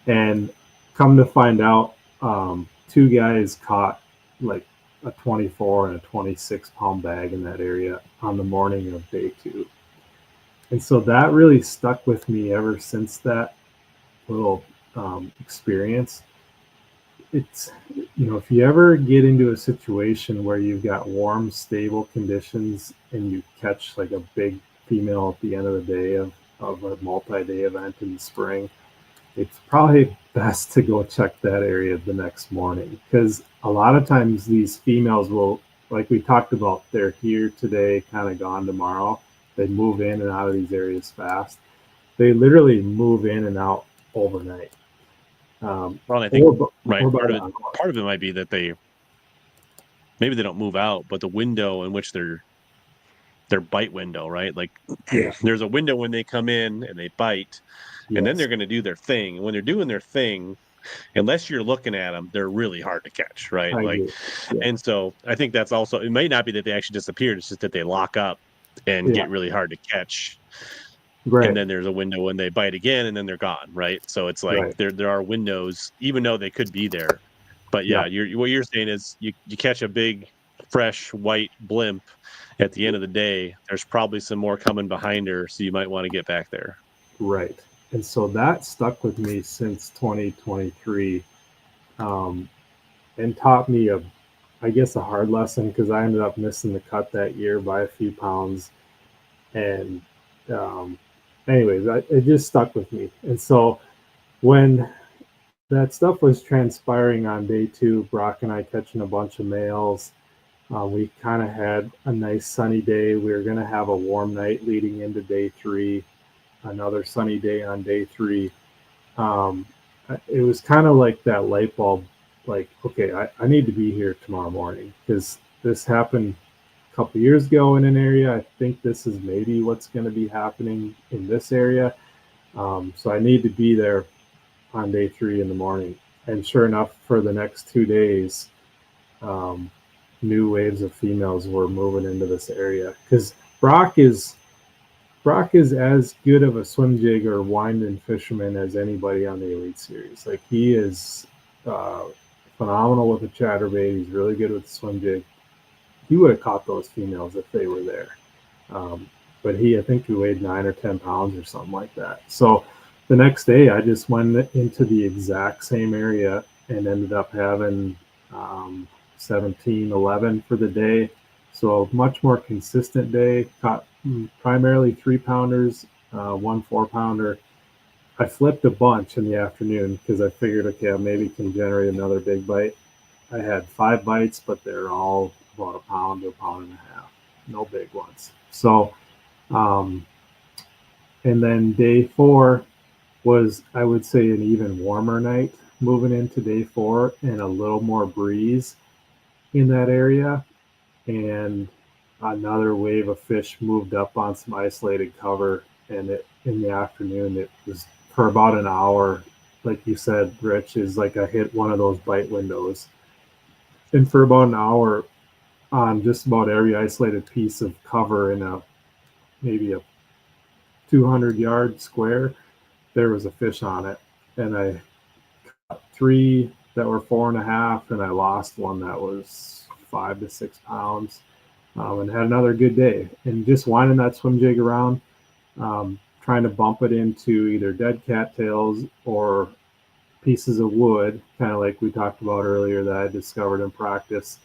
And come to find out, 2 guys caught like a 24 and a 26-pound bag in that area on the morning of day 2. And so that really stuck with me ever since that little experience. It's, if you ever get into a situation where you've got warm, stable conditions and you catch like a big female at the end of the day of a multi-day event in the spring, it's probably best to go check that area the next morning, because a lot of times these females will, like we talked about, they're here today, kind of gone tomorrow. They move in and out of these areas fast. They literally move in and out overnight. Well, I think right. Part of it might be that maybe they don't move out, but the window in which their bite window, right? Like there's a window when they come in and they bite, and then they're going to do their thing. And when they're doing their thing, unless you're looking at them, they're really hard to catch, right? And so I think that's also, it may not be that they actually disappeared. It's just that they lock up and get really hard to catch. Right. And then there's a window when they bite again, and then they're gone, right? So it's like there are windows, even though they could be there. But what you're saying is you catch a big, fresh white blimp at the end of the day. There's probably some more coming behind her, so you might want to get back there. Right. And so that stuck with me since 2023, and taught me a hard lesson, because I ended up missing the cut that year by a few pounds. And anyways, it just stuck with me. And so when that stuff was transpiring on day 2, Brock and I catching a bunch of males, we kind of had a nice sunny day. We were going to have a warm night leading into day 3, another sunny day on day 3. It was kind of like that light bulb, like, okay, I need to be here tomorrow morning, because this happened a couple years ago in an area. I think this is maybe what's going to be happening in this area. So I need to be there on day 3 in the morning. And sure enough, for the next 2 days, new waves of females were moving into this area, because Brock is as good of a swim jig or winding fisherman as anybody on the Elite Series. Like, he is uh, phenomenal with the chatterbait. He's really good with the swim jig. He would have caught those females if they were there. Um, but I think he weighed 9 or 10 pounds or something like that. So the next day, I just went into the exact same area and ended up having 17, 11 for the day. So much more consistent day. Caught primarily 3-pounders, 1 4-pounder. I flipped a bunch in the afternoon because I figured, okay, I maybe can generate another big bite. I had 5 bites, but they're all about a pound to a pound and a half. No big ones. So, and then day 4 was, I would say, an even warmer night moving into day 4, and a little more breeze in that area. And another wave of fish moved up on some isolated cover. And in the afternoon, it was for about an hour, like you said, Rich, is like I hit one of those bite windows. And for about an hour, on just about every isolated piece of cover in maybe a 200-yard square, there was a fish on it. And I caught 3 that were 4.5, and I lost one that was 5 to 6 pounds, and had another good day. And just winding that swim jig around, trying to bump it into either dead cattails or pieces of wood, kind of like we talked about earlier that I discovered in practice.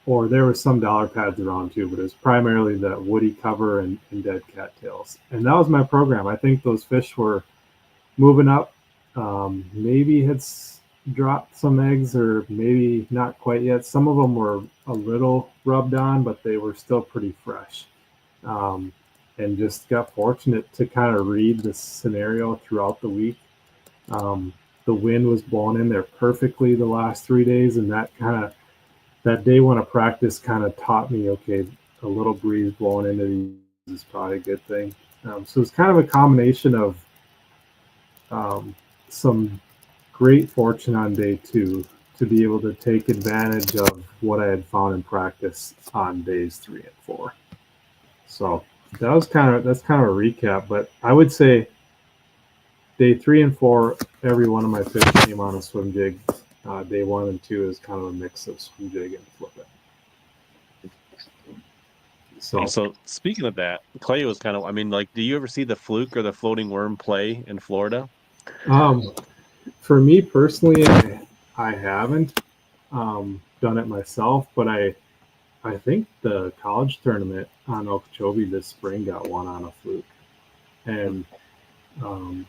Or there was some dollar pads around too, but it was primarily the woody cover and dead cattails. And that was my program. I think those fish were moving up. Maybe had dropped some eggs, or maybe not quite yet. Some of them were a little rubbed on, but they were still pretty fresh. And just got fortunate to kind of read the scenario throughout the week. The wind was blowing in there perfectly the last 3 days, and that day one of practice kind of taught me, okay, a little breeze blowing into these is probably a good thing. So it's kind of a combination of some great fortune on day 2 to be able to take advantage of what I had found in practice on days 3 and 4. So that's kind of a recap. But I would say day 3 and 4, every one of my fish came on a swim jig. Day 1 and 2 is kind of a mix of swim jig and flip it. So speaking of that, Clay was kind of, I mean, like, do you ever see the fluke or the floating worm play in Florida? For me personally, I haven't done it myself, but I think the college tournament on Okeechobee this spring got one on a fluke. And, I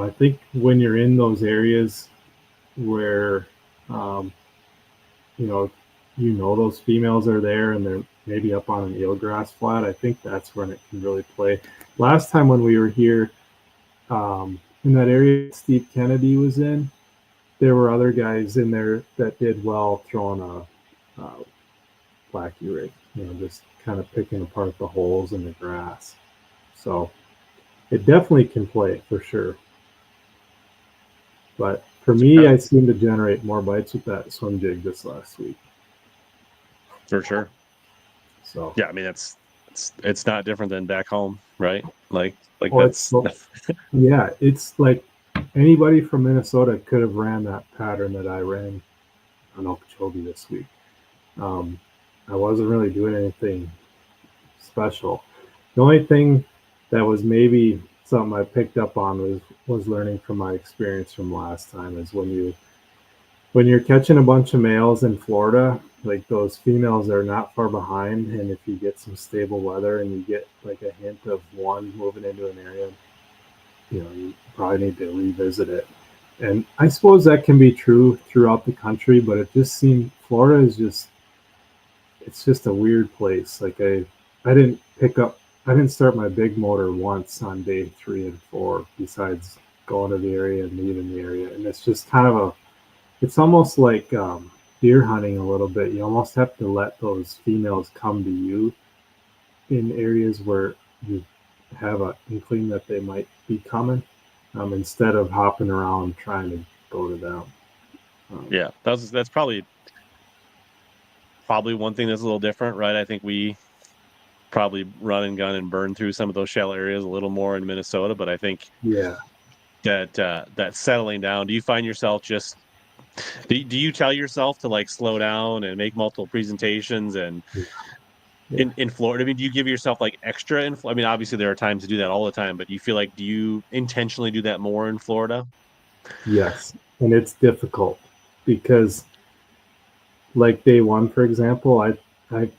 think when you're in those areas where, those females are there and they're maybe up on an eelgrass flat, I think that's when it can really play. Last time when we were here, in that area Steve Kennedy was in, there were other guys in there that did well throwing a blackie rig, just kind of picking apart the holes in the grass. So it definitely can play for sure. But for me, I seem to generate more bites with that swim jig this last week. For sure. So yeah, I mean, it's not different than back home, right? Like that's yeah, it's like anybody from Minnesota could have ran that pattern that I ran on Okeechobee this week. I wasn't really doing anything special. The only thing that was maybe something I picked up on was learning from my experience from last time, is when you're catching a bunch of males in Florida, like, those females are not far behind, and if you get some stable weather and you get like a hint of one moving into an area, you probably need to revisit it. And I suppose that can be true throughout the country, but it just seemed Florida is it's just a weird place. Like, I didn't start my big motor once on day 3 and 4, besides going to the area and leaving the area. And it's just kind of it's almost like deer hunting a little bit. You almost have to let those females come to you in areas where you have an inkling that they might be coming, instead of hopping around trying to go to them. yeah, that's probably probably one thing that's a little different, right? I think we probably run and gun and burn through some of those shallow areas a little more in Minnesota, but I think Yeah. that settling down, do you find yourself just do you tell yourself to like slow down and make multiple presentations and Yeah. in Florida? I mean, do you give yourself like extra I mean, obviously there are times to do that all the time, but do you feel like do you intentionally do that more in Florida? Yes. And it's difficult because like day one, for example, I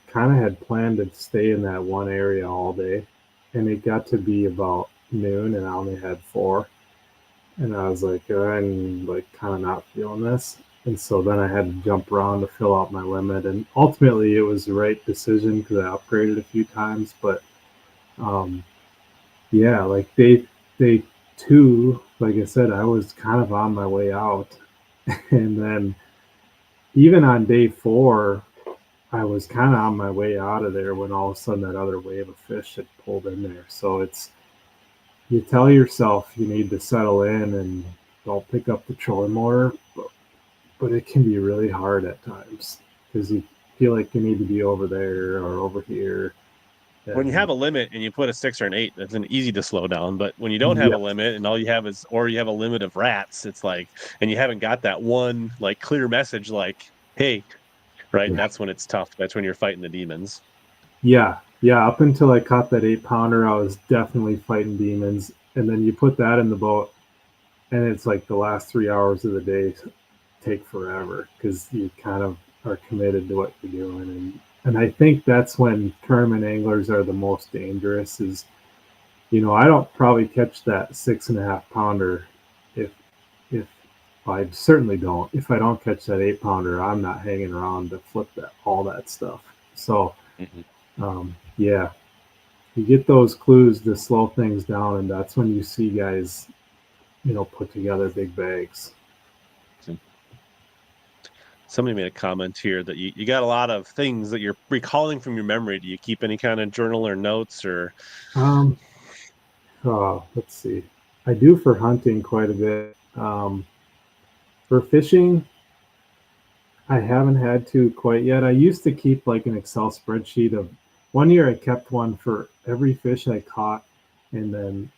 kind of had planned to stay in that one area all day, and it got to be about noon, and I only had four, and I was like, I'm like kind of not feeling this, and so then I had to jump around to fill out my limit, and ultimately it was the right decision because I upgraded a few times, but um, yeah, like day two, like I said, I was kind of on my way out, and then even on day four, I was kind of on my way out of there when all of a sudden that other wave of fish had pulled in there. So it's you tell yourself you need to settle in and don't pick up the trolling motor, but it can be really hard at times because you feel like you need to be over there or over here. When you And have a limit and you put a 6 or an 8, that's an easy to slow down. But when you don't have a yeah, limit and all you have is, or you have a limit of rats, it's like, and you haven't got that one like clear message, like, hey, right? yeah, That's when it's tough. That's when you're fighting the demons. yeah. Up until I caught that 8 pounder, I was definitely fighting demons. And then you put that in the boat, and it's like the last 3 hours of the day take forever because you kind of are committed to what you're doing, and I think that's when tournament anglers are the most dangerous. Is I don't probably catch that 6.5 pounder if if I certainly don't. If I don't catch that 8 pounder, I'm not hanging around to flip that all that stuff. So Mhm. yeah, you get those clues to slow things down, and that's when you see guys put together big bags. Somebody made a comment here that you got a lot of things that you're recalling from your memory. Do you keep any kind of journal or notes or Um, let's see. I do for hunting quite a bit. For fishing, I haven't had to quite yet. I used to keep like an Excel spreadsheet of one year I kept one for every fish I caught and then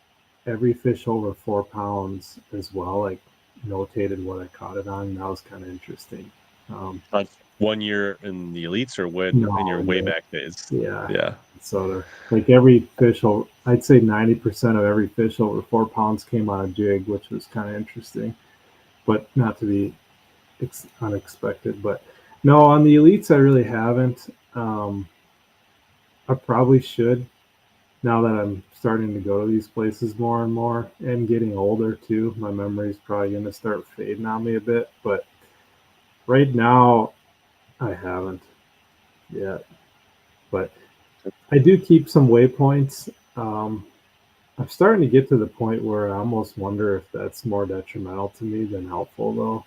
every fish over 4 pounds as well, like notated what I caught it on. That was kind of interesting. Um, like 1 year in the elites or when in no, your and way back days? yeah. Yeah. So like every fish, I'd say 90% of every fish over 4 pounds came on a jig, which was kind of interesting, but not to be unexpected. But no, on the elites, I really haven't. I probably should now that I'm starting to go to these places more and more and getting older too. My memory's probably going to start fading on me a bit, but right now I haven't yet. But I do keep some waypoints. I'm starting to get to the point where I almost wonder if that's more detrimental to me than helpful, though.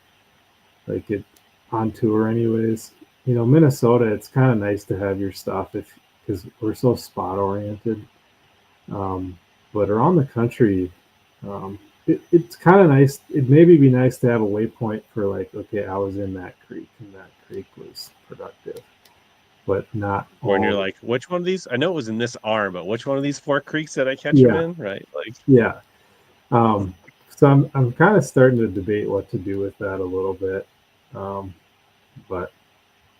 Like it on tour, anyways. Minnesota, it's kind of nice to have your stuff if because we're so spot oriented. Um, but around the country, it's kind of nice. It maybe be nice to have a waypoint for like, okay, I was in that creek and that creek was productive, but not When you're all. like, which one of these? I know it was in this arm, but which one of these four creeks did I catch him Yeah, in? Right. Like, yeah. So I'm kind of starting to debate what to do with that a little bit. Um, but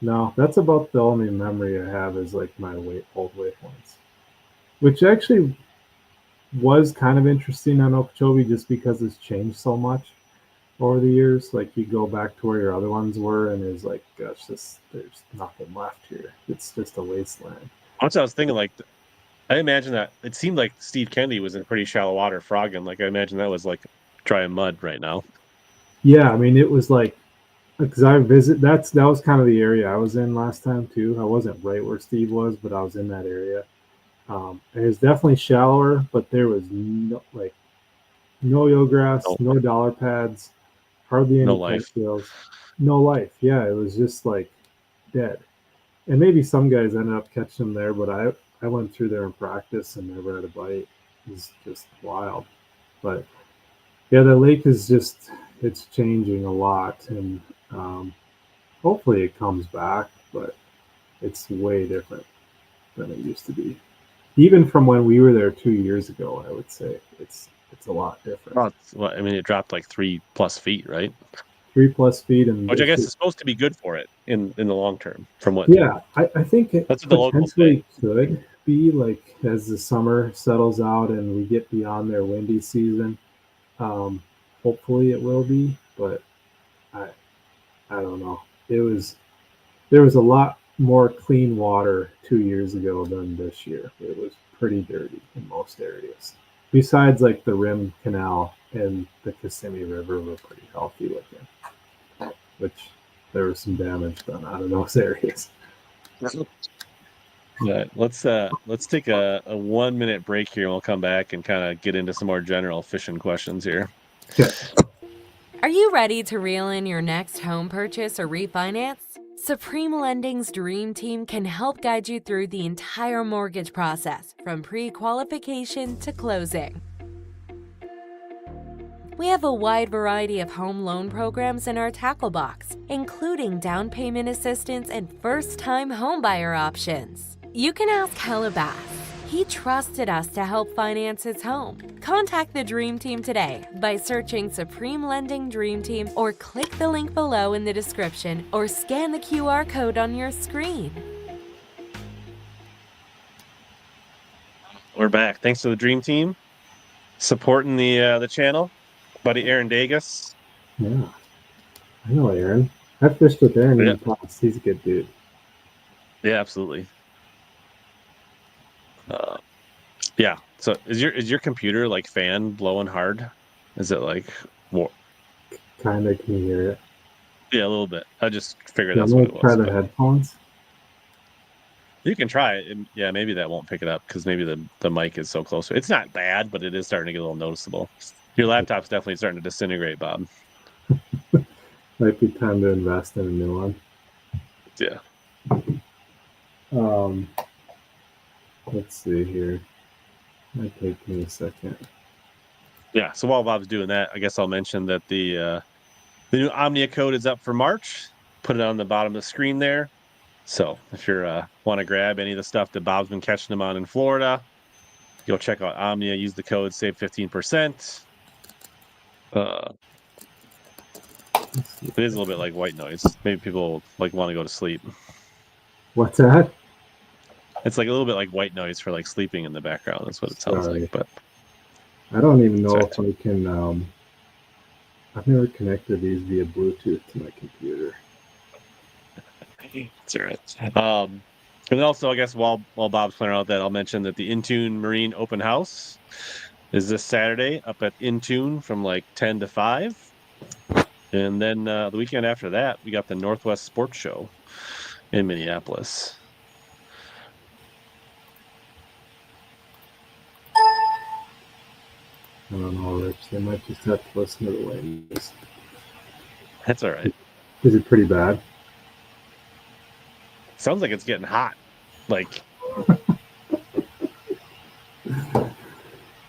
no, that's about the only memory I have is like my old waypoints, which actually was kind of interesting on Okeechobee just because it's changed so much over the years. Like you go back to where your other ones were, and it's like, gosh, there's nothing left here. It's just a wasteland. once I was thinking, like, I imagine that it seemed like Steve Kennedy was in pretty shallow water frogging. Like, I imagine that was like dry mud right now. Yeah, I mean, it was like because I visit that was kind of the area I was in last time too. I wasn't right where Steve was, but I was in that area. It was definitely shallower, but there was no No, grass, no dollar pads, hardly no any life. coattails, no life. Yeah, it was just like dead. And maybe some guys ended up catching them there, but I went through there in practice and never had a bite. It's just wild. But yeah, the lake is just it's changing a lot, and um, hopefully it comes back. But It's way different than it used to be. Even from when we were there 2 years ago, I would say it's a lot different. Well, I mean, it dropped like 3+ feet, right? 3+ feet, and Which I guess is supposed to be good for it in the long term, from what I think it that's what the locals say. potentially could be like as the summer settles out and we get beyond their windy season. Um, Hopefully it will be, but I I don't know. There was a lot more clean water 2 years ago than this year. It was pretty dirty in most areas. Besides, like the Rim Canal and the Kissimmee River were pretty healthy looking, which there was some damage done out of those areas. Yeah, let's take a 1-minute break here, and we'll come back and kind of get into some more general fishing questions here. Okay. Are you ready to reel in your next home purchase or refinance? Supreme Lending's Dream Team can help guide you through the entire mortgage process, from pre-qualification to closing. We have a wide variety of home loan programs in our tackle box, including down payment assistance and first-time homebuyer options. You can ask HellaBass. He trusted us to help finance his home. Contact the Dream Team today by searching Supreme Lending Dream Team, or click the link below in the description, or scan the QR code on your screen. We're back. Thanks to the Dream Team supporting the channel. Buddy Aaron Dagus. Yeah, I know Aaron. I fished with Aaron in the past. He's a good dude. Yeah, absolutely. Yeah. So is your computer like fan blowing hard? Is it like more? Kind of, can you hear it? Yeah, a little bit. I just figured that's what it was. Try the headphones. You can try it. Yeah, maybe that won't pick it up because maybe the mic is so close. It's not bad, but it is starting to get a little noticeable. Your laptop's definitely starting to disintegrate, Bob. Might be time to invest in a new one. Yeah. Let's see here. Might take me a second. Yeah. So while Bob's doing that, I guess I'll mention that the new Omnia code is up for March. Put it on the bottom of the screen there. So if you want to grab any of the stuff that Bob's been catching them on in Florida, go check out Omnia. Use the code, save 15%. It is a little bit like white noise. Maybe people like want to go to sleep. What's that? It's like a little bit like white noise for like sleeping in the background. That's what it sounds like. But I don't even know if I can. I've never connected these via Bluetooth to my computer. That's all right. And then also, I guess while Bob's pointing out that, I'll mention that the Intune Marine Open House is this Saturday up at Intune from like 10 to 5. And then the weekend after that, we got the Northwest Sports Show in Minneapolis. I don't know, Rich. They might just have to listen to the waves. That's all right. Is it pretty bad? Sounds like it's getting hot. Like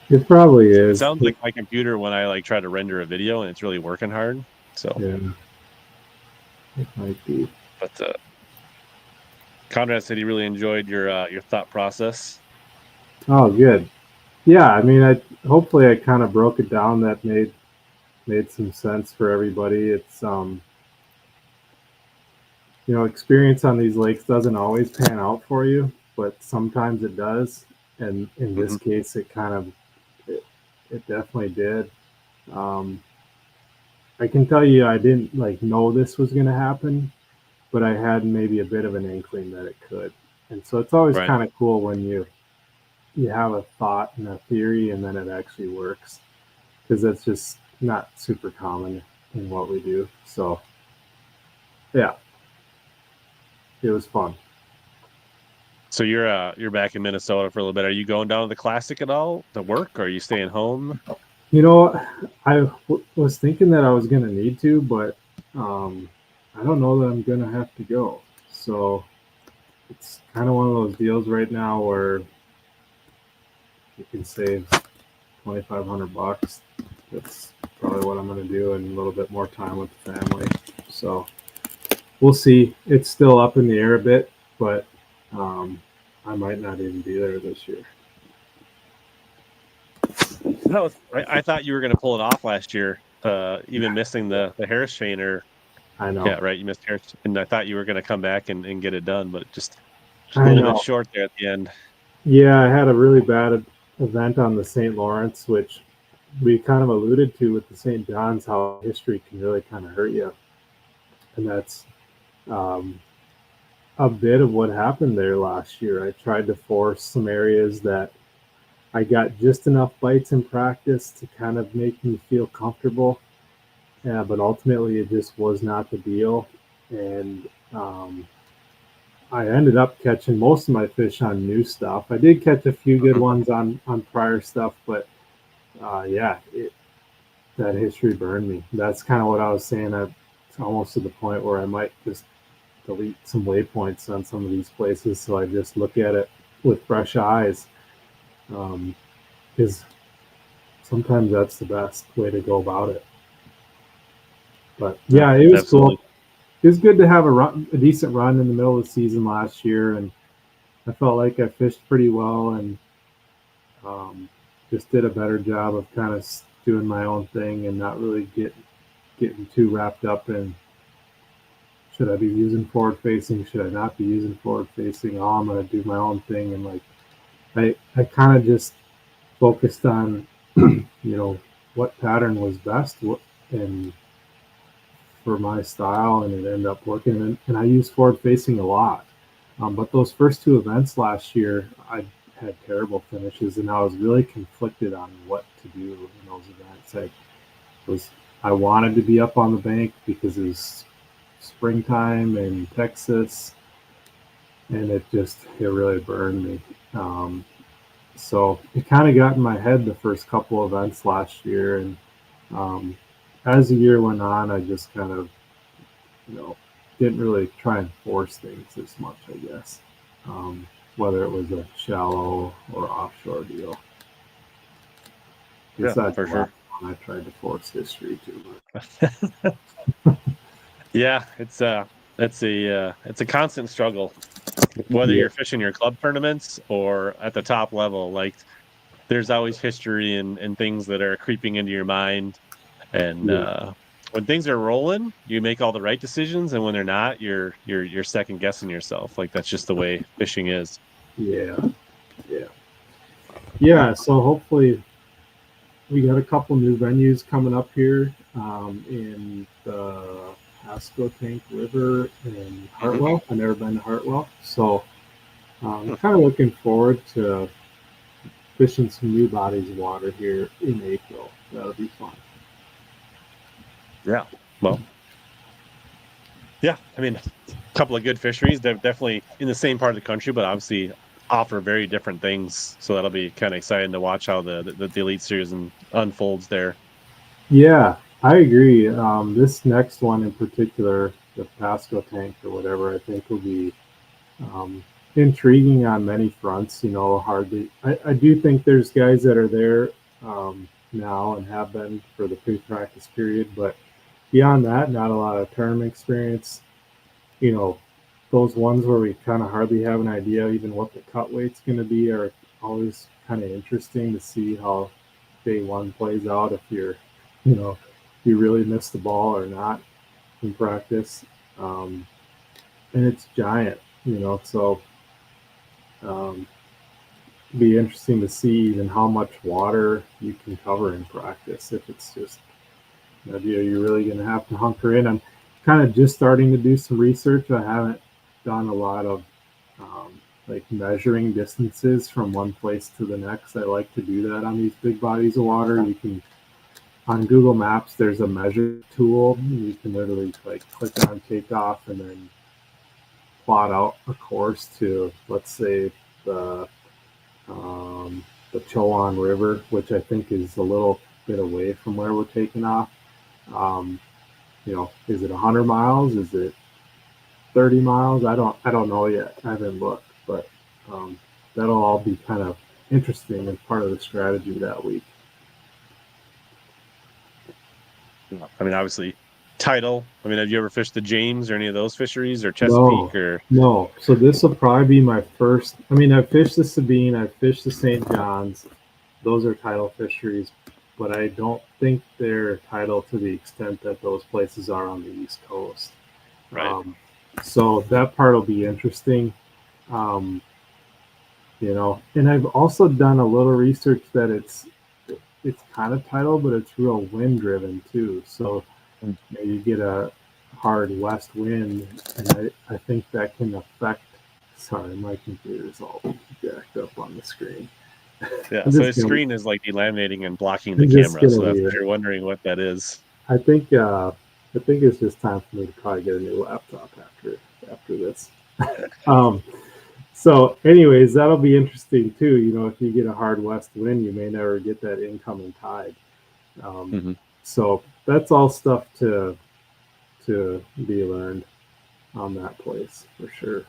it probably is. It sounds like my computer when I like try to render a video and it's really working hard. So yeah, it might be. But Conrad said he really enjoyed your thought process. Oh, good. Yeah, I mean, hopefully I kind of broke it down. That made some sense for everybody. It's experience on these lakes doesn't always pan out for you, but sometimes it does. And in this case, it definitely did. I can tell you, I didn't know this was going to happen, but I had maybe a bit of an inkling that it could. And so it's always kind of cool when you have a thought and a theory and then it actually works, because that's just not super common in what we do. So yeah, it was fun. So you're back in Minnesota for a little bit. Are you going down to the Classic at all to work, or are you staying home? I was thinking that I was going to need to, but I don't know that I'm going to have to go. So it's kind of one of those deals right now where you can save $2,500. That's probably what I'm going to do, and a little bit more time with the family. So we'll see. It's still up in the air a bit, but I might not even be there this year. No, I thought you were going to pull it off last year, even missing the Harris chain. Or I know. yeah, right. You missed Harris, and I thought you were going to come back and get it done, but just a I little know. bit short there at the end. Yeah, I had a really bad event on the St. Lawrence, which we kind of alluded to with the St. John's, how history can really kind of hurt you. And that's um, a bit of what happened there last year. I tried to force some areas that I got just enough bites in practice to kind of make me feel comfortable. Yeah, but ultimately it just was not the deal. And I ended up catching most of my fish on new stuff. I did catch a few good ones on prior stuff, but yeah, that history burned me. That's kind of what I was saying. It's almost to the point where I might just delete some waypoints on some of these places, so I just look at it with fresh eyes. Because sometimes that's the best way to go about it. But yeah, it was Absolutely. cool. It was good to have a decent run in the middle of the season last year, and I felt like I fished pretty well and just did a better job of kind of doing my own thing and not really getting too wrapped up in should I be using forward facing, should I not be using forward facing. Oh, I'm going to do my own thing, and like I kind of just focused on what pattern was best and for my style, and it ended up working. And I used forward facing a lot. But those first two events last year, I had terrible finishes, and I was really conflicted on what to do in those events. I wanted to be up on the bank because it was springtime in Texas, and it really burned me. So it kind of got in my head the first couple events last year, and as the year went on, I just kind of didn't really try and force things as much, I guess, whether it was a shallow or offshore deal. Yeah, for sure. I tried to force history too much. Yeah, it's a constant struggle, whether you're fishing your club tournaments or at the top level. Like, there's always history and things that are creeping into your mind, and when things are rolling, you make all the right decisions, and when they're not, you're second guessing yourself. Like, that's just the way fishing is. Yeah. So hopefully, we got a couple new venues coming up here in the Pasco Tank River in Hartwell. I've never been to Hartwell, so I'm kind of looking forward to fishing some new bodies of water here in April. That'll be fun. Yeah. Well, yeah, I mean, a couple of good fisheries. They're definitely in the same part of the country, but obviously offer very different things. So that'll be kind of exciting to watch how the Elite Series unfolds there. Yeah, I agree. This next one in particular, the Pasco Tank or whatever, I think will be intriguing on many fronts. I do think there's guys that are there now and have been for the pre-practice period, but beyond that, not a lot of tournament experience. Those ones where we kind of hardly have an idea even what the cut weight's going to be are always kind of interesting to see how day one plays out, if you really miss the ball or not in practice. And it's giant, so be interesting to see even how much water you can cover in practice. If it's just you're really going to have to hunker in. I'm kind of just starting to do some research. I haven't done a lot of like measuring distances from one place to the next. I like to do that on these big bodies of water. You can, on Google Maps, there's a measure tool. You can literally like click on takeoff and then plot out a course to, let's say, the Chowan River, which I think is a little bit away from where we're taking off. Is it 100 miles? Is it 30 miles? I don't know yet. I haven't looked, but that'll all be kind of interesting and part of the strategy that week. I mean, obviously, title? I mean, have you ever fished the James or any of those fisheries or No, Chesapeake or? no. So this will probably be my first. I mean, I've fished the Sabine, I've fished the St. John's. Those are tidal fisheries, but I don't think they're tidal to the extent that those places are on the East Coast. Right. So that part will be interesting. Um, and I've also done a little research that it's kind of tidal, but it's real wind driven too. So you get a hard west wind, and I think that can affect. Sorry, my computer's all jacked up on the screen. Yeah. So his screen is like delaminating and blocking the I'm just camera. So gonna that's leave if it. you're wondering what that is. I think it's just time for me to probably get a new laptop after this. So anyways, that'll be interesting too. If you get a hard west wind, you may never get that incoming tide. So that's all stuff to be learned on that place for sure.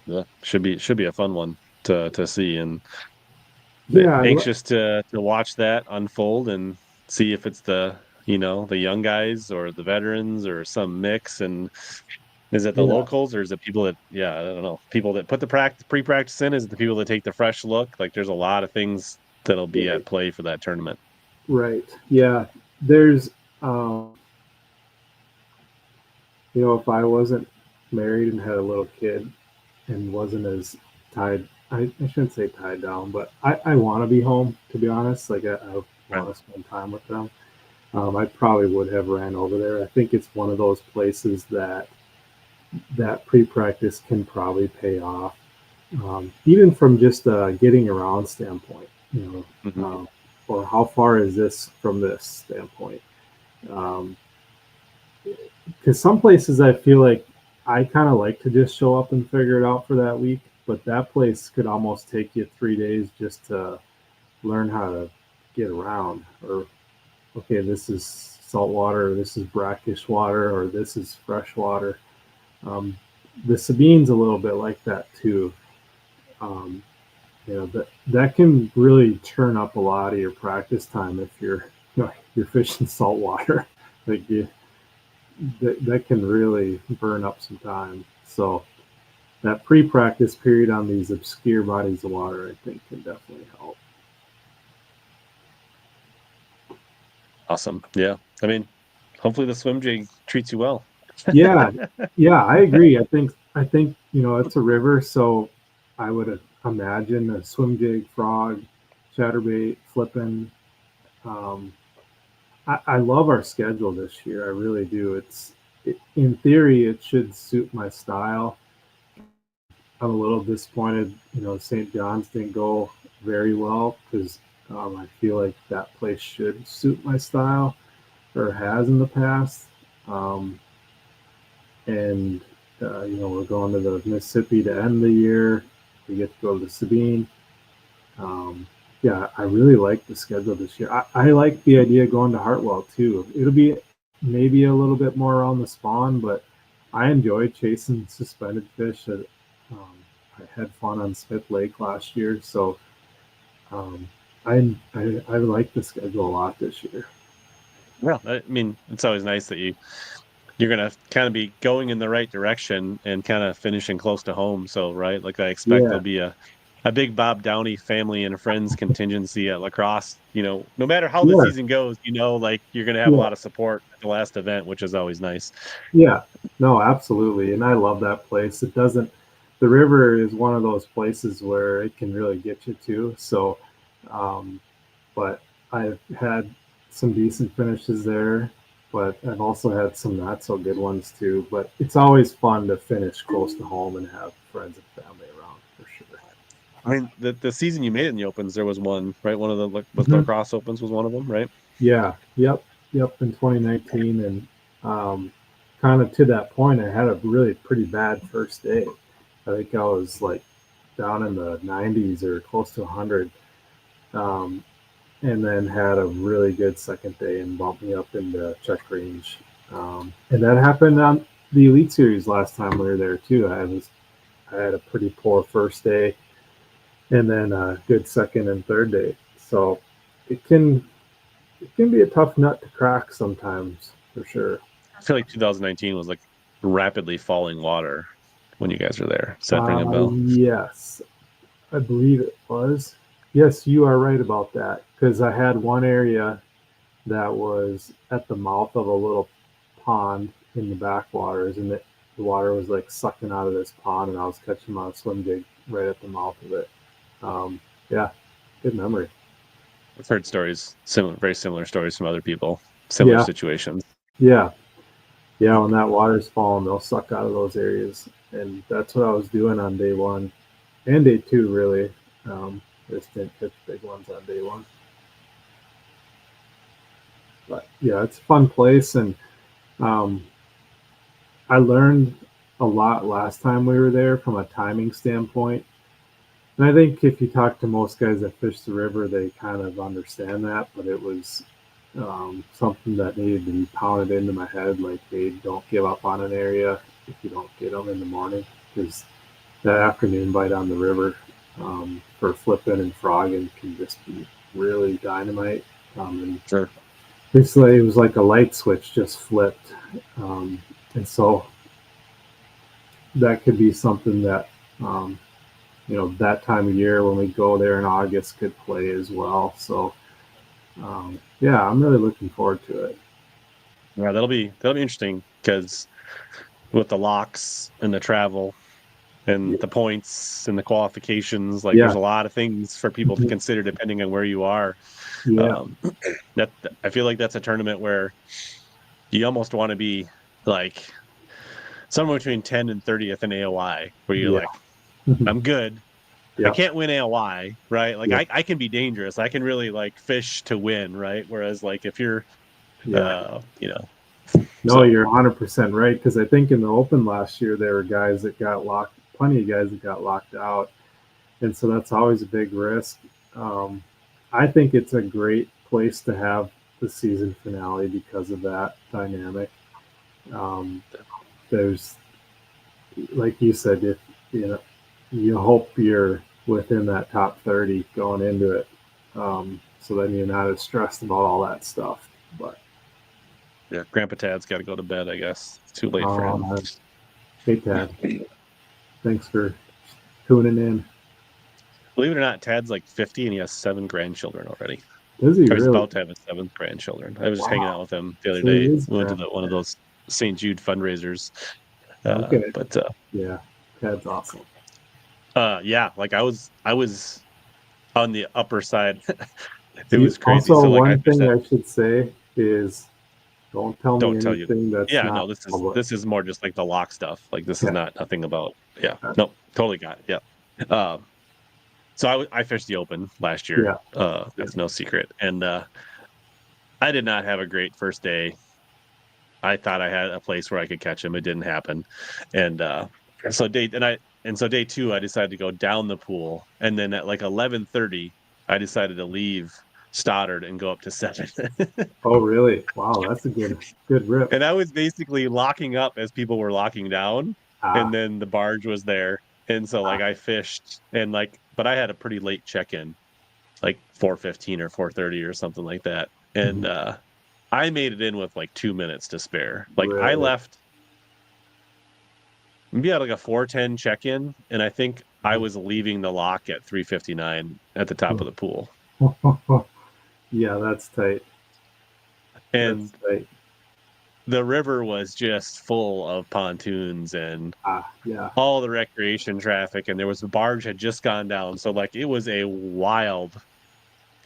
Yeah, should be a fun one to see, and Yeah, anxious to watch that unfold and see if it's the the young guys or the veterans or some mix. And is it the yeah, locals or is it people that I don't know, people that put the pre-practice in? Is it the people that take the fresh look? Like there's a lot of things that'll be at play for that tournament. right. Yeah, there's if I wasn't married and had a little kid and wasn't as tied, I shouldn't say tied down, but I want to be home, to be honest. Like I want to spend time with them. I probably would have ran over there. I think it's one of those places that pre-practice can probably pay off, even from just a getting around standpoint, or how far is this from this standpoint? Because some places I feel like I kind of like to just show up and figure it out for that week, but that place could almost take you 3 days just to learn how to get around. Or, okay, this is salt water, or this is brackish water, or this is fresh water. The Sabine's a little bit like that too. That can really turn up a lot of your practice time if you're fishing salt water. Like that can really burn up some time. So that pre-practice period on these obscure bodies of water, I think, can definitely help. Awesome. Yeah. I mean, hopefully the swim jig treats you well. Yeah, I agree. I think it's a river, so I would imagine a swim jig, frog, chatterbait, flipping. I love our schedule this year. I really do. In theory, it should suit my style. I'm a little disappointed. St. John's didn't go very well because I feel like that place should suit my style, or has in the past. And we're going to the Mississippi to end the year. We get to go to the Sabine. I really like the schedule this year. I like the idea of going to Hartwell too. It'll be maybe a little bit more around the spawn, but I enjoy chasing suspended fish. I had fun on Smith Lake last year, so I like the schedule a lot this year. Well, I mean, it's always nice that you're going to kind of be going in the right direction and kind of finishing close to home. So, right, like I expect there'll be a big Bob Downey family and friends contingency at La Crosse. No matter how the season goes, like you're going to have a lot of support at the last event, which is always nice. Yeah, no, absolutely. And I love that place. The river is one of those places where it can really get you to. So, but I've had some decent finishes there, but I've also had some not so good ones too. But it's always fun to finish close to home and have friends and family around for sure. I mean, the season you made in the opens, there was one, right? One of the La Crosse opens was one of them, right? Yeah. Yep. In 2019, and kind of to that point, I had a really pretty bad first day. I think I was like down in the 90s or close to 100, and then had a really good second day and bumped me up into check range. And that happened on the Elite Series last time we were there too. I had a pretty poor first day, and then a good second and third day. So it can be a tough nut to crack sometimes, for sure. I feel like 2019 was like rapidly falling water when you guys were there. Does that ring a bell? Yes, I believe it was. Yes, you are right about that because I had one area that was at the mouth of a little pond in the backwaters, and the water was like sucking out of this pond, and I was catching my swim jig right at the mouth of it. Yeah, good memory. I've heard stories, very similar stories from other people, similar Yeah, situations. yeah, yeah. When that water's falling, they'll suck out of those areas, and that's what I was doing on day one and day two. Really, just didn't catch big ones on day one. But yeah, it's a fun place, and um, I learned a lot last time we were there from a timing standpoint. And I think if you talk to most guys that fish the river, they kind of understand that. But it was something that needed to be pounded into my head. Like, hey, don't give up on an area if you don't get them in the morning, because that afternoon bite on the river for flipping and frogging can just be really dynamite. And Sure. basically, it was like a light switch just flipped. And so that could be something that that time of year when we go there in August could play as well. So yeah, I'm really looking forward to it. Yeah, that'll be interesting because with the locks and the travel and the points and the qualifications, like Yeah, there's a lot of things for people to consider depending on where you are. yeah, That I feel like that's a tournament where you almost want to be like somewhere between 10 and 30th in AOI, where you're yeah, like, I'm good. I yeah, can't win AOI, right? Like yeah, I can be dangerous. I can really like fish to win, right? Whereas like if you're yeah. No, so you're 100% right. Because I think in the Open last year there were guys that got locked, plenty of guys that got locked out, and so that's always a big risk. Um, I think it's a great place to have the season finale because of that dynamic. Um, there's, like you said, if you hope you're within that top 30 going into it, so then you're not as stressed about all that stuff. But yeah, Grandpa Tad's got to go to bed, I guess. It's too late for him. Hey Tad, thanks for tuning in. Believe it or not, Tad's like 50 and he has 7 grandchildren already. Is he Or he's really? about to have his 7th grandchildren. I was just hanging out Wow. with him the other So he day. is We went to one of those St. Jude fundraisers. okay. But Yeah, Tad's awesome. yeah, like I was on the upper side. It was crazy. Also, So like I one fished thing that. I should say is don't tell me Don't tell you. anything that's Yeah, not no, public. this is more just like the lock stuff. Like this is Okay. not nothing about. Yeah, no, totally got it. Yeah. So I fished the Open last year. Yeah. That's no secret. And I did not have a great first day. I thought I had a place where I could catch him. It didn't happen. And so day 2, I decided to go down the pool. And then at like 11:30, I decided to leave Stoddard and go up to 7. Oh, really? Wow, that's a good rip. And I was basically locking up as people were locking down. And Ah, then the barge was there. And so like I fished and like, but I had a pretty late check-in, like 4:15 or 4:30 or something like that. And I made it in with like 2 minutes to spare. Like I really? left maybe at like a 4:10 check-in, and I think I was leaving the lock at 3:59 at the top of the pool. Yeah, that's tight. And That's tight. the river was just full of pontoons and Yeah. all the recreation traffic, and there was a barge had just gone down. So like it was a wild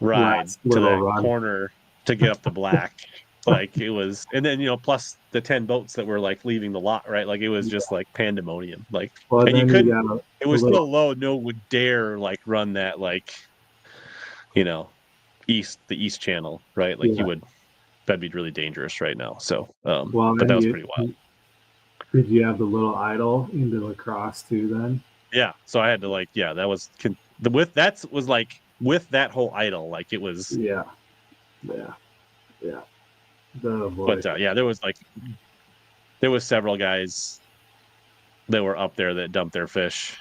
ride Last to little that run. corner to get up the black. Like it was, and then plus the 10 boats that were like leaving the lot, right? Like it was just like pandemonium. Like, Well, and you then couldn't. got It a was so little. low, no one would dare like run that like, the east channel, right? Like Yeah. that'd be really dangerous right now. So, Well, but then that was pretty wild. did you have the little idol into lacrosse too? Then. Yeah. So I had to that was with that whole idol, like it was. Yeah. Oh, boy. But yeah, there was several guys that were up there that dumped their fish.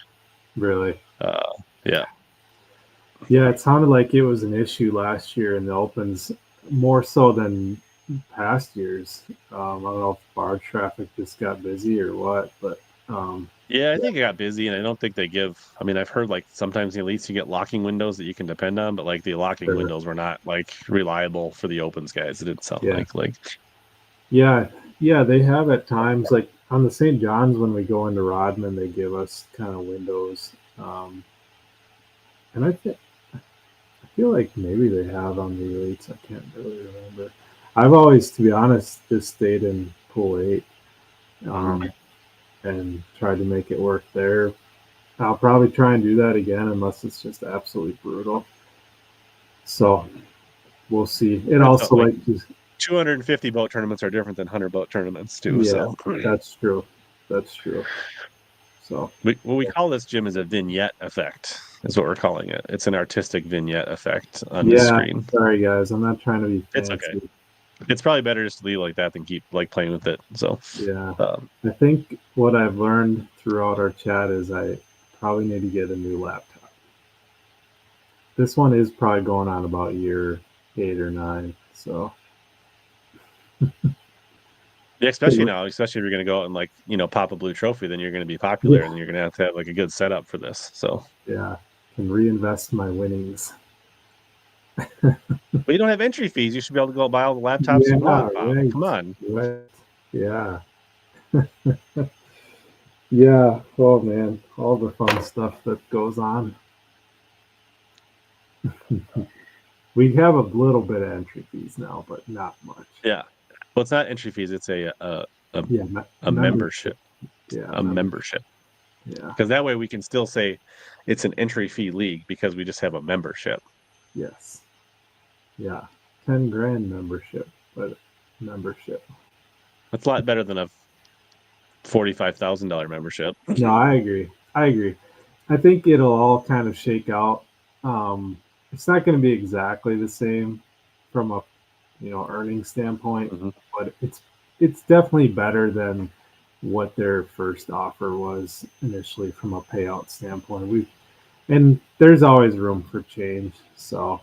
Really? Yeah. Yeah, it sounded like it was an issue last year in the Opens, more so than past years. I don't know if bar traffic just got busy or what, but Yeah, I think it got busy, and I don't think they give. I mean, I've heard like sometimes the elites you get locking windows that you can depend on, but like the locking sure. windows were not like reliable for the opens guys. It didn't sound Yeah. like. Yeah, yeah, they have at times, like on the St. John's when we go into Rodman, they give us kind of windows. And I feel like maybe they have on the elites. I can't really remember. I've always, to be honest, just stayed in pool 8 and tried to make it work there. I'll probably try and do that again unless it's just absolutely brutal. So we'll see. It also like just 250 boat tournaments are different than 100 boat tournaments too. yeah, So that's true. That's true. So what we call this, Jim, is a vignette effect. Is what we're calling it. It's an artistic vignette effect on the screen. Sorry guys, I'm not trying to be fancy. It's okay. It's probably better just to leave like that than keep like playing with it. So yeah, I think what I've learned throughout our chat is I probably need to get a new laptop. This one is probably going on about year 8 or 9. So yeah, especially now, especially if you're going to go out and like pop a blue trophy, then you're going to be popular, and then you're going to have like a good setup for this. So yeah, can reinvest my winnings. But you don't have entry fees. You should be able to go buy all the laptops you want, Bob. Right. Come on. Right. Yeah. Yeah. Oh man, all the fun stuff that goes on. We have a little bit of entry fees now, but not much. Yeah. Well, it's not entry fees. It's a membership. Yeah. A membership. Yeah. Because that way we can still say it's an entry fee league because we just have a membership. Yes. Yeah. 10 grand membership, but membership. That's a lot better than a $45,000 membership. No, I agree. I think it'll all kind of shake out. It's not going to be exactly the same from a earning standpoint, but it's definitely better than what their first offer was initially from a payout standpoint. And there's always room for change, so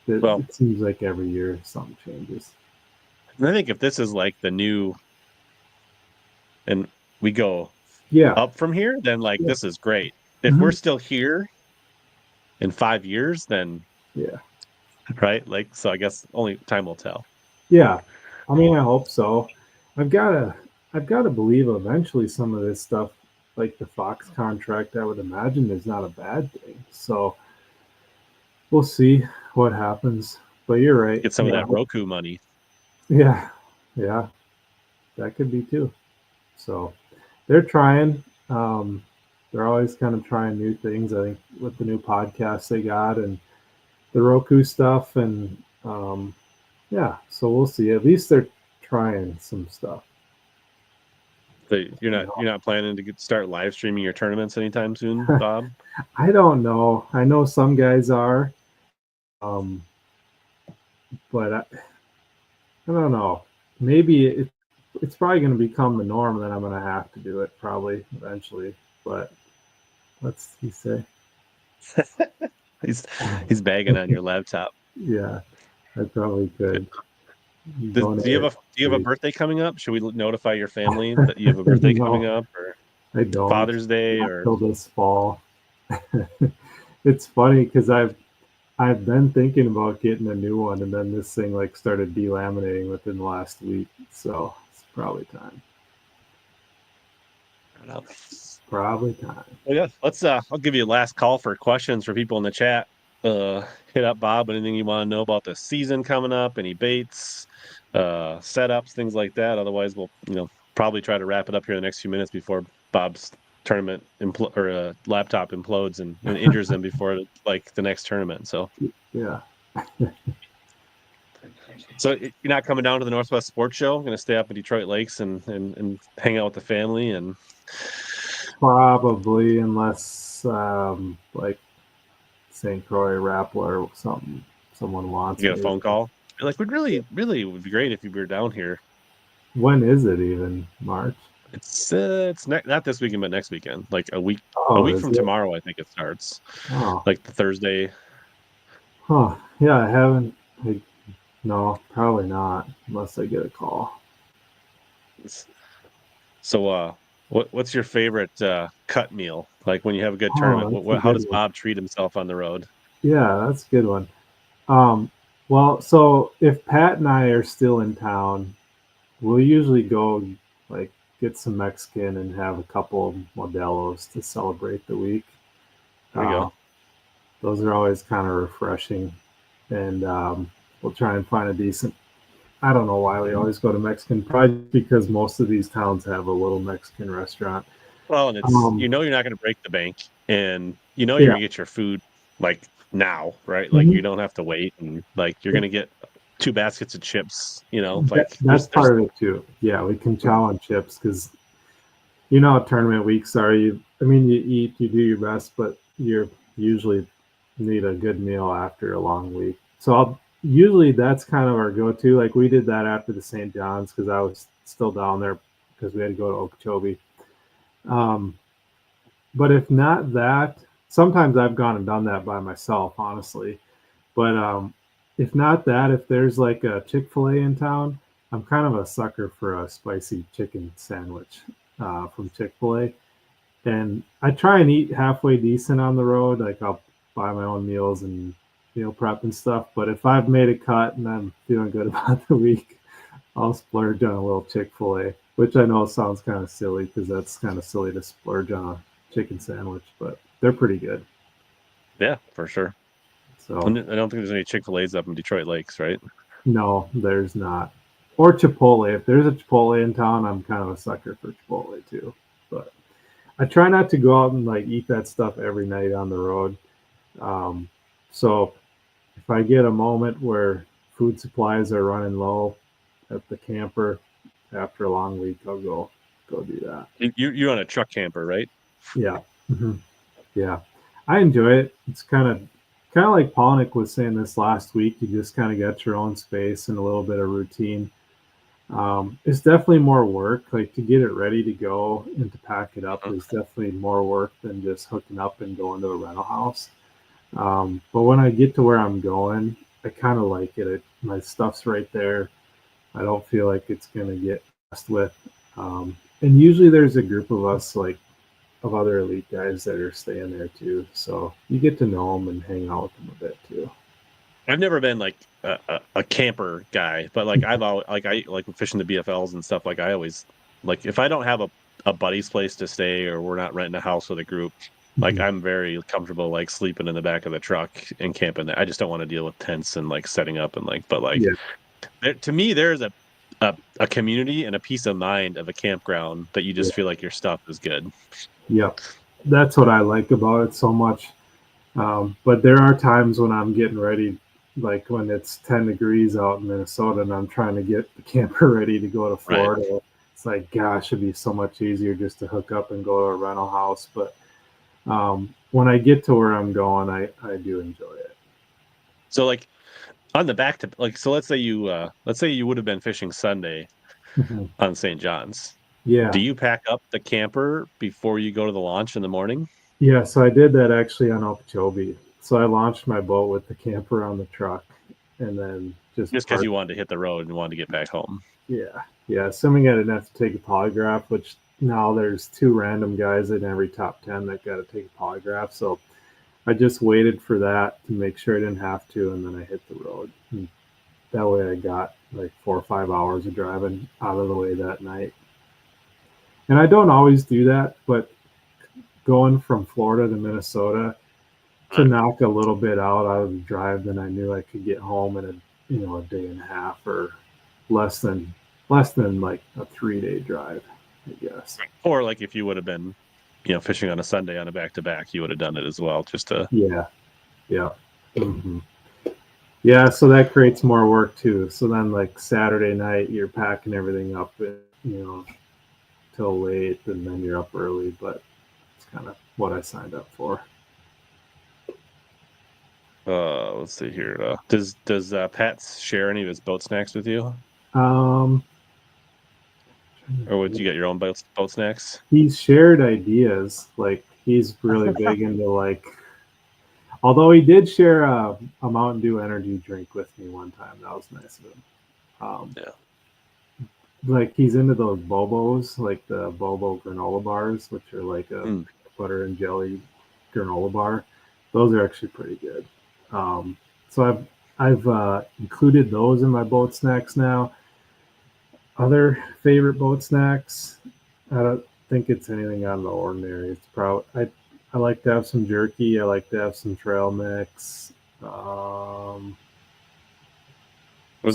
it seems like every year something changes. And I think if this is like the new, and we go up from here, then this is great. If we're still here in 5 years, then right, so I guess only time will tell. Yeah, I mean, I hope so. I've got to believe eventually some of this stuff, like the Fox contract, I would imagine is not a bad thing. So we'll see what happens. But you're right. Get some of that Roku money. Yeah, that could be too. So they're trying. They're always kind of trying new things. I think with the new podcasts they got and the Roku stuff, and so we'll see. At least they're trying some stuff. So you're not planning to start live streaming your tournaments anytime soon, Bob? I don't know. I know some guys are, but I don't know. Maybe it's probably going to become the norm that I'm going to have to do it probably eventually. But what's he say? He's bagging on your laptop. Yeah, I probably could. Do you have a birthday coming up? Should we notify your family that you have a birthday coming up, or I don't. Father's Day, or until this fall? It's funny because I've been thinking about getting a new one, and then this thing started delaminating within the last week, so it's probably time. Probably time. Well, yeah, let's. I'll give you a last call for questions for people in the chat. Hit up Bob. Anything you want to know about the season coming up? Any baits, setups, things like that. Otherwise, we'll probably try to wrap it up here in the next few minutes before Bob's tournament laptop implodes and injures him before the next tournament. So yeah. So you're not coming down to the Northwest Sports Show? Going to stay up in Detroit Lakes and hang out with the family and. Probably, unless St. Croix, Rappler, or someone wants. You get a phone call. You're we'd really would be great if you were down here. When is it even? March? It's not this weekend, but next weekend. Like a week from tomorrow, I think it starts. Oh. Like the Thursday. Huh? Yeah, I haven't. No, probably not, unless I get a call. So, what's your favorite cut meal? Like when you have a good Oh, tournament, that's a how good does one. Bob treat himself on the road? Yeah, that's a good one. Um, well, so if Pat and I are still in town, we'll usually go like get some Mexican and have a couple of Modelos to celebrate the week. There you Uh, go. those are always kind of refreshing, and we'll try and find a decent. I don't know why we always go to Mexican, probably because most of these towns have a little Mexican restaurant. Well, and it's Um, you're not going to break the bank, and you're yeah, going to get your food like now, right? Like you mhm. don't have to wait, and like you're going to get 2 baskets of chips. That's part of it too. Yeah, we can chow on chips because you know how tournament weeks are. I mean, you eat, you do your best, but you're usually need a good meal after a long week. So usually that's kind of our go-to. Like we did that after the St. John's because I was still down there because we had to go to Okeechobee. Um, but if not that, sometimes I've gone and done that by myself, honestly. But if not that, if there's like a Chick-fil-A in town, I'm kind of a sucker for a spicy chicken sandwich from Chick-fil-A. And I try and eat halfway decent on the road. Like I'll buy my own meals and meal prep and stuff. But if I've made a cut and I'm feeling good about the week, I'll splurge on a little Chick-fil-A, which I know sounds kind of silly because that's kind of silly to splurge on a chicken sandwich, but they're pretty good. Yeah, for sure. So And I don't think there's any Chick-fil-A's up in Detroit Lakes, right? no, there's not. Or Chipotle. If there's a Chipotle in town, I'm kind of a sucker for Chipotle too. But I try not to go out and like eat that stuff every night on the road. Um, so if I get a moment where food supplies are running low at the camper after a long week, I'll go do that. You're on a truck camper, right? Yeah, hmm yeah, I enjoy it. It's kind of like Polnick was saying this last week. You just kind of got your own space and a little bit of routine. It's definitely more work. Like to get it ready to go and to pack it up Mhm. is definitely more work than just hooking up and going to a rental house. But when I get to where I'm going, I kind of like it. My stuff's right there. I don't feel like it's gonna get messed with. And usually there's a group of us, like of other elite guys that are staying there too. So you get to know them and hang out with them a bit too. I've never been like a camper guy, but like I've always I like fishing the BFLs and stuff. Like I always like if I don't have a buddy's place to stay or we're not renting a house with a group, like Mhm. I'm very comfortable like sleeping in the back of the truck and camping there. I just don't want to deal with tents and like setting up and like, but like Yeah. to me, there's a community and a peace of mind of a campground that you Yeah. just feel like your stuff is good. Yep. That's what I like about it so much. But there are times when I'm getting ready, like when it's 10 degrees out in Minnesota and I'm trying to get the camper ready to go to Right. Florida. It's like, gosh, it'd be so much easier just to hook up and go to a rental house. But when I get to where I'm going, I do enjoy it. So like on the back to like so let's say you would have been fishing Sunday Mhm. on St. John's. Do Yeah. you pack up the camper before you go to the launch in the morning? Yeah. So I did that actually on Okeechobee. So I launched my boat with the camper on the truck and then just Just because you parked. wanted to hit the road and wanted to get back home. Yeah, yeah. Assuming I didn't have to take a polygraph, which now there's two random guys in every top 10 that got to take a polygraph. So I just waited for that to make sure I didn't have to, and then I hit the road. And that way I got like 4 or 5 hours of driving out of the way that night. And I don't always do that, but going from Florida to Minnesota to Right. knock a little bit out of the drive, then I knew I could get home in a day and a half or less than like a 3 day drive, I guess. Or like if you would have been, fishing on a Sunday on a back to back, you would have done it as well. Just to Yeah, yeah, hmm yeah. So that creates more work too. So then, like Saturday night, you're packing everything up, till late, and then you're up early. But it's kind of what I signed up for. let's see here. Does Pat share any of his boat snacks with you? Um, Or would you get your own boat snacks? he's shared ideas. Like he's really big into like Although he did share a Mountain Dew energy drink with me one time. That was nice of him. Yeah. Like he's into those Bobos, like the Bobo granola bars, which are like a butter and jelly granola bar. Those are actually pretty good. So I've included those in my boat snacks now. Other favorite boat snacks, I don't think it's anything out of the ordinary. It's probably I like to have some jerky. I like to have some trail mix. It was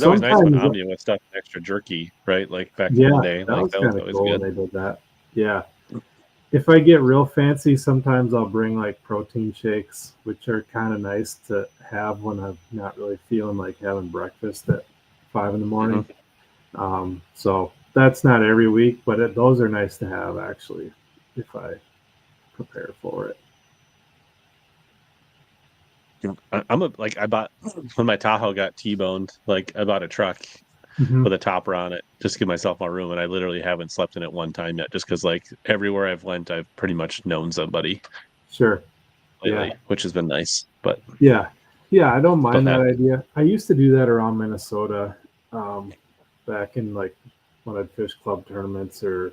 always nice when Sometimes, Omnia would stuff extra jerky, right? Like back in the yeah, day. that Like was that was kind of always cool when good. they did that. Yeah. If I get real fancy, sometimes I'll bring like protein shakes, which are kind of nice to have when I'm not really feeling like having breakfast at 5 in the morning. So that's not every week, but those are nice to have actually if I prepare for it. I bought when my Tahoe got T-boned, like I bought a truck with a topper on it just to give myself more room, and I literally haven't slept in it one time yet, just because like everywhere I've went, I've pretty much known somebody Sure. lately, Yeah. which has been nice. But Yeah. I don't mind that that idea. I used to do that around Minnesota, back in like when I'd fish club tournaments or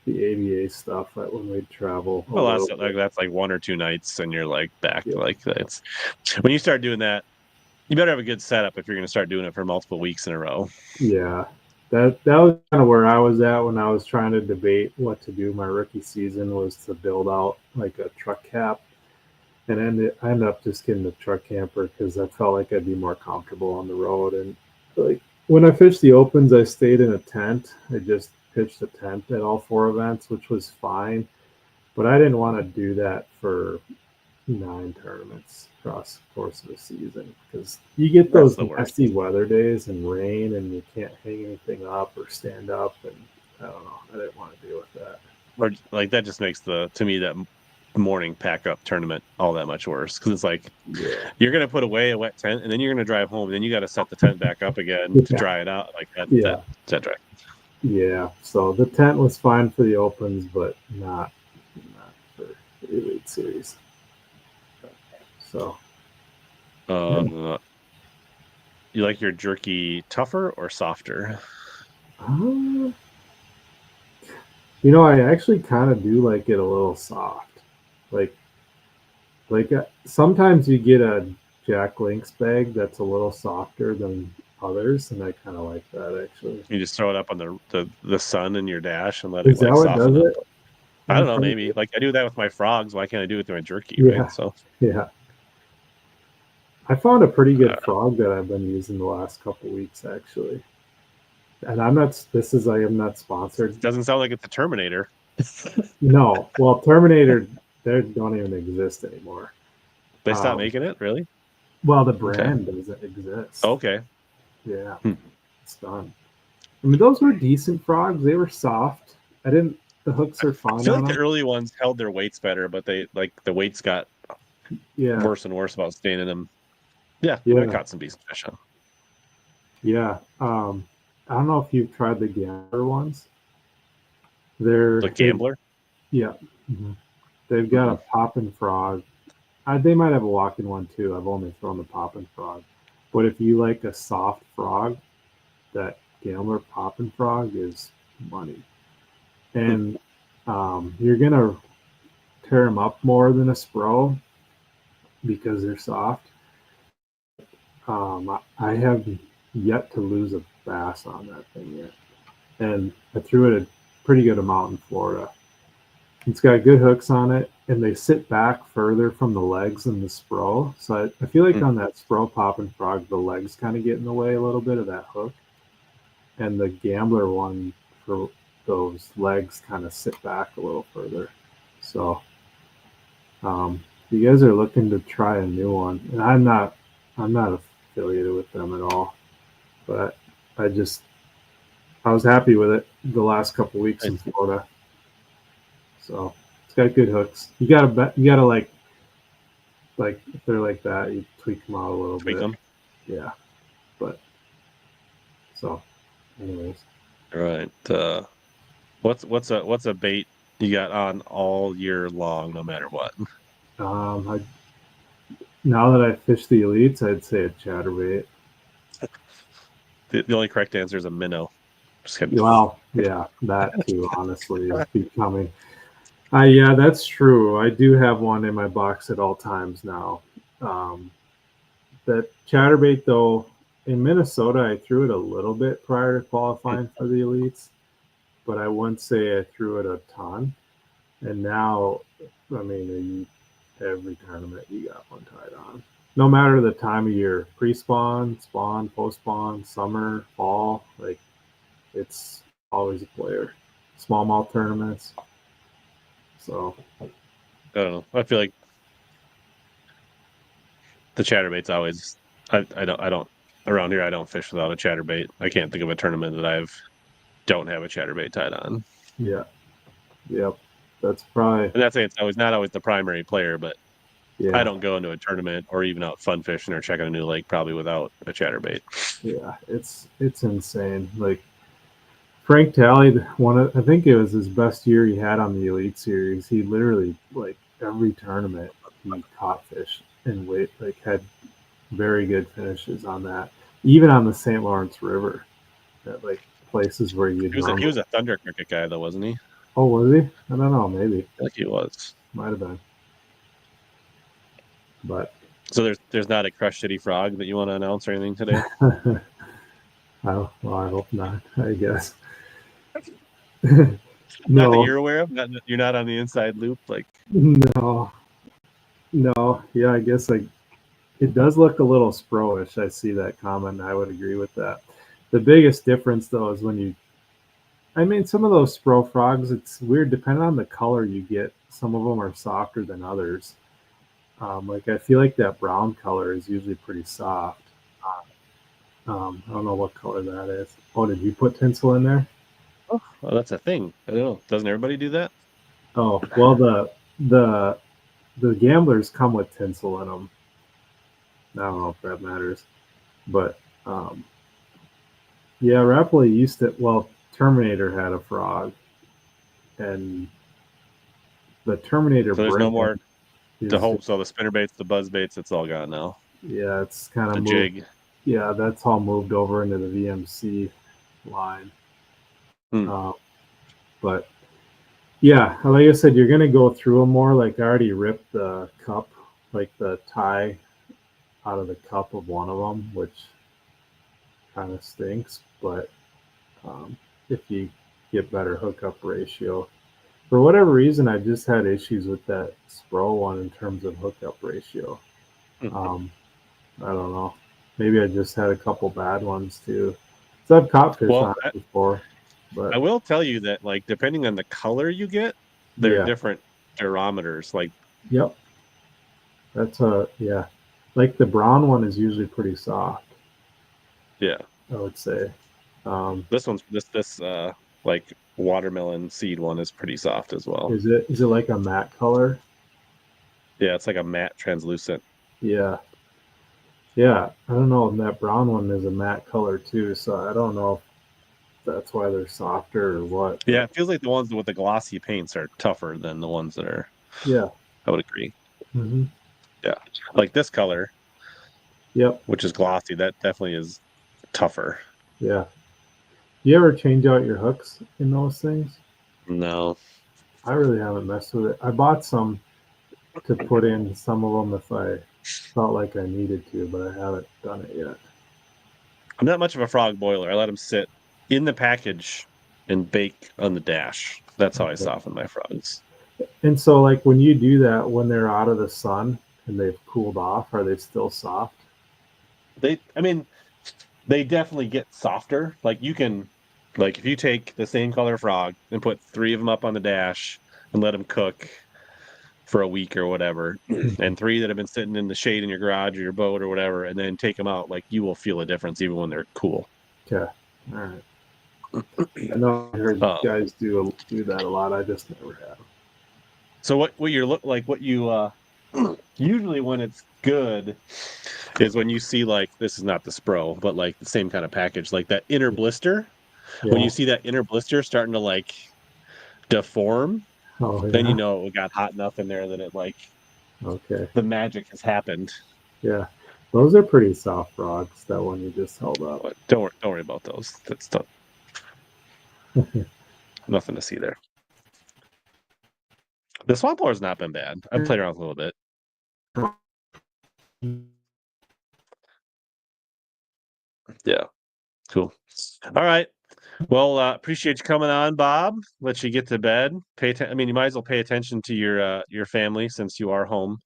the ABA stuff when we'd travel a little bit. that's like 1 or 2 nights, and you're like back. Yeah. Like it's when you start doing that, you better have a good setup if you're going to start doing it for multiple weeks in a row. Yeah. That was kind of where I was at when I was trying to debate what to do my rookie season, was to build out like a truck cap. And I ended up just getting the truck camper because I felt like I'd be more comfortable on the road. And like when I fished the opens, I stayed in a tent. I just pitched a tent at all 4 events, which was fine. But I didn't want to do that for 9 tournaments across the course of a season, because you get those nasty weather days and rain and you can't hang anything up or stand up, and I don't know, I didn't want to deal with that. Or like that just makes that morning pack up tournament all that much worse, because it's like you're gonna put away a wet tent and then you're gonna drive home and then you got to set the tent back up again to dry it out, like that. That dry. Yeah, so the tent was fine for the opens, but not for the Elite Series. So, you like your jerky tougher or softer? I actually kind of do like it a little soft. Like sometimes you get a Jack Link's bag that's a little softer than others, and I kind of like that actually. You just throw it up on the sun in your dash and let Is it like soften up. It? I don't know, maybe like I do that with my frogs. Why can't I do it with my jerky? Yeah. Right? So I found a pretty good frog that I've been using the last couple weeks actually. And I am not sponsored. It doesn't sound like it's a Terminator. No. Well, Terminator, they don't even exist anymore. They stopped making it, really? Well, the brand doesn't exist. Okay. Yeah. It's done. I mean, those were decent frogs. They were soft. The hooks are fine. I feel like the early ones held their weights better, but the weights got worse and worse about staying in them. Yeah. I caught some decent fish on. Yeah. I don't know if you've tried the Gambler ones. They're the Gambler? Yeah. Mm-hmm. They've got a poppin' frog. They might have a walking one too. I've only thrown the poppin' frog. But if you like a soft frog, that Gambler poppin' frog is money. And you're going to tear them up more than a Spro because they're soft. I have yet to lose a bass on that thing yet. And I threw it a pretty good amount in Florida. It's got good hooks on it, and they sit back further from the legs than the Spro. So I feel like on that Spro poppin' frog, the legs kind of get in the way a little bit of that hook. And the Gambler one, for those legs kind of sit back a little further. So you guys are looking to try a new one, and I'm not affiliated with them at all, but I was happy with it the last couple weeks in Florida. So it's got good hooks. You gotta like if they're like that, you tweak them out a little bit. Them? Yeah. But so anyways. All right. What's a bait you got on all year long, no matter what? Now that I fish the elites, I'd say a chatterbait. The only correct answer is a minnow. Just kidding. Well, yeah, that too, honestly, is becoming. Yeah, that's true. I do have one in my box at all times now. That chatterbait, though, in Minnesota, I threw it a little bit prior to qualifying for the elites, but I wouldn't say I threw it a ton. And now, I mean, every tournament you got one tied on. No matter the time of year, pre-spawn, spawn, post-spawn, summer, fall, like it's always a player. Smallmouth tournaments. So I don't know. I feel like the chatterbait's always. I don't around here. I don't fish without a chatterbait. I can't think of a tournament that don't have a chatterbait tied on. yeah, yep, that's probably. And that's it's always not always the primary player, but Yeah, I don't go into a tournament or even out fun fishing or checking a new lake probably without a chatterbait. yeah, it's insane. Like Frank Talley, I think it was his best year he had on the Elite Series. He literally like every tournament he caught fish and had very good finishes on that. Even on the St. Lawrence River, at like places where you He was a Thunder Cricket guy though, wasn't he? Oh, was he? I don't know. Maybe. I feel like he was. Might have been. But so there's not a Crush City Frog that you want to announce or anything today? I hope not. I guess. Not No, that you're aware of. You're not on the inside loop, like. no. Yeah, I guess like it does look a little Spro-ish. I see that comment. I would agree with that. The biggest difference though is I mean, some of those Spro frogs, it's weird. Depending on the color you get, some of them are softer than others. Like I feel like that brown color is usually pretty soft. I don't know what color that is. Oh, did you put tinsel in there? Oh, well, that's a thing. I don't know. Doesn't everybody do that? Oh, well, the gamblers come with tinsel in them. I don't know if that matters, but yeah, Rappley used to. Well, Terminator had a frog, and the Terminator. So there's no more to hope. So the spinnerbaits, the buzzbaits, it's all gone now. Yeah, it's kind of the jig. Yeah, that's all moved over into the VMC line. But yeah, like I said, you're gonna go through them more. Like I already ripped the cup, like the tie out of the cup of one of them, which kind of stinks. But if you get better hookup ratio, for whatever reason, I just had issues with that Spro one in terms of hookup ratio. I don't know. Maybe I just had a couple bad ones too. So I've caught fish on it before. But I will tell you that, like, depending on the color you get, there are different durometers. Like, yep, that's like the brown one is usually pretty soft. Yeah, I would say. This one's like watermelon seed one is pretty soft as well. Is it like a matte color? Yeah, it's like a matte translucent. Yeah. I don't know. That brown one is a matte color too, so I don't know if that's why they're softer or what. Yeah, it feels like the ones with the glossy paints are tougher than the ones that are. Yeah, I would agree. Mm-hmm. Yeah, like this color. Yep. Which is glossy. That definitely is tougher. Yeah. Do you ever change out your hooks in those things? No. I really haven't messed with it. I bought some to put in some of them if I felt like I needed to, but I haven't done it yet. I'm not much of a frog boiler. I let them sit in the package and bake on the dash. That's how I soften my frogs. And so, like, when you do that, when they're out of the sun and they've cooled off, are they still soft? They definitely get softer. Like, you can, like, if you take the same color frog and put 3 of them up on the dash and let them cook for a week or whatever, and 3 that have been sitting in the shade in your garage or your boat or whatever, and then take them out, like, you will feel a difference even when they're cool. Okay. All right. I know I heard guys do that a lot. I just never have. So what you usually when it's good is when you see, like, this is not the Spro, but like the same kind of package, like that inner blister. Yeah. When you see that inner blister starting to like deform, then you know it got hot enough in there that it, like, okay, the magic has happened. Yeah. Those are pretty soft rods, that one you just held up. But don't worry about those. That's nothing to see there. The swamp blower's not been bad. I've played around with a little bit. Yeah. Cool. All right. Well, appreciate you coming on, Bob. Let you get to bed. I mean, you might as well pay attention to your family since you are home.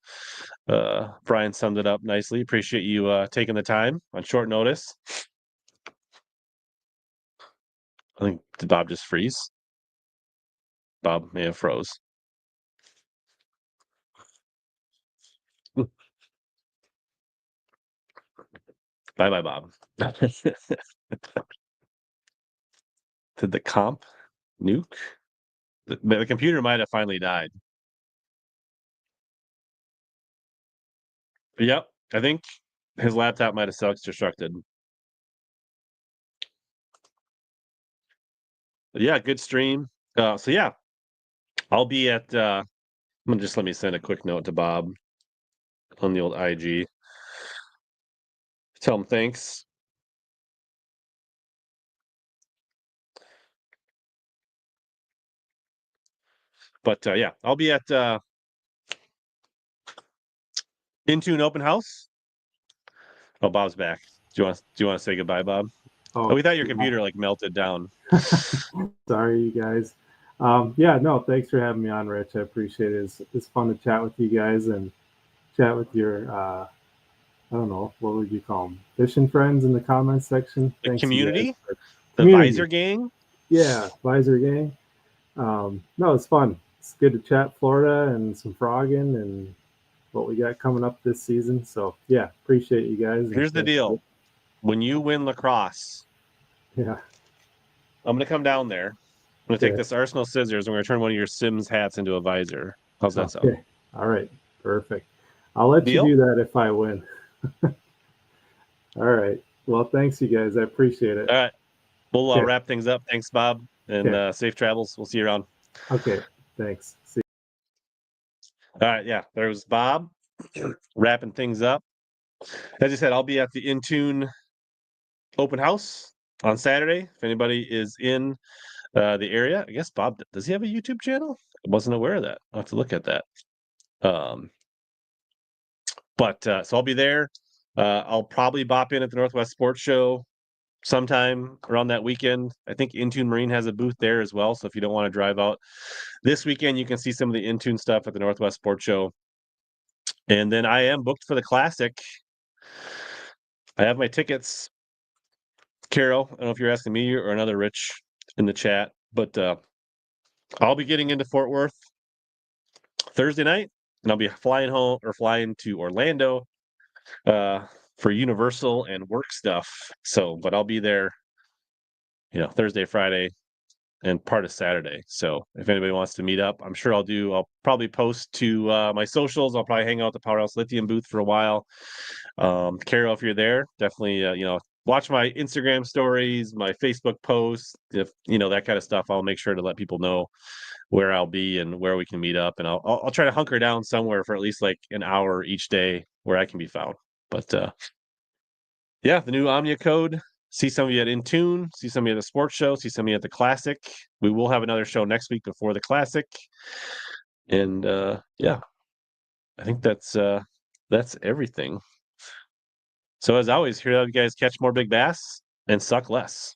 Brian summed it up nicely. Appreciate you taking the time on short notice. I think, did Bob just freeze? Bob may have froze. Bye bye, Bob. Did the comp nuke? The computer might have finally died. Yep, I think his laptop might have self-destructed. Yeah, good stream. So yeah, I'll be at. Just let me send a quick note to Bob on the old IG. Tell him thanks. But yeah, I'll be at Intune Open House. Oh, Bob's back. Do you want to say goodbye, Bob? Oh, we thought your computer like melted down. Sorry, you guys. Yeah, no, thanks for having me on, Rich. I appreciate it. It's fun to chat with you guys and chat with your I don't know, what would you call them? Fishing friends in the comments section. The Thanks, community? The community. Visor Gang? Yeah, Visor Gang. No, it's fun. It's good to chat Florida and some frogging and what we got coming up this season. So yeah, appreciate you guys. Here's the deal. When you win lacrosse, yeah, I'm gonna come down there. I'm gonna take this Arsenal scissors and we're gonna turn one of your Sims hats into a visor. How's that sound? All right, perfect. I'll let you do that if I win. All right. Well, thanks, you guys. I appreciate it. All right. We'll wrap things up. Thanks, Bob, and safe travels. We'll see you around. Okay. Thanks. See you. All right. Yeah, there was Bob wrapping things up. As I said, I'll be at the Intune Open House on Saturday. If anybody is in the area, I guess Bob, does he have a YouTube channel? I wasn't aware of that. I'll have to look at that. But so I'll be there. I'll probably bop in at the Northwest Sports Show sometime around that weekend. I think Intune Marine has a booth there as well. So if you don't want to drive out this weekend, you can see some of the Intune stuff at the Northwest Sports Show. And then I am booked for the Classic. I have my tickets. Carol, I don't know if you're asking me or another Rich in the chat, but I'll be getting into Fort Worth Thursday night, and I'll be flying to Orlando for Universal and work stuff. So, but I'll be there, Thursday, Friday, and part of Saturday. So if anybody wants to meet up, I'm sure I'll probably post to my socials. I'll probably hang out at the Powerhouse Lithium booth for a while. Carol, if you're there, definitely, watch my Instagram stories, my Facebook posts, if that kind of stuff. I'll make sure to let people know where I'll be and where we can meet up, and I'll try to hunker down somewhere for at least like an hour each day where I can be found. But yeah, the new Omnia code. See some of you at Intune, see some of you at the sports show, see some of you at the Classic. We will have another show next week before the Classic. And yeah, I think that's everything. So as always, here you guys catch more big bass and suck less.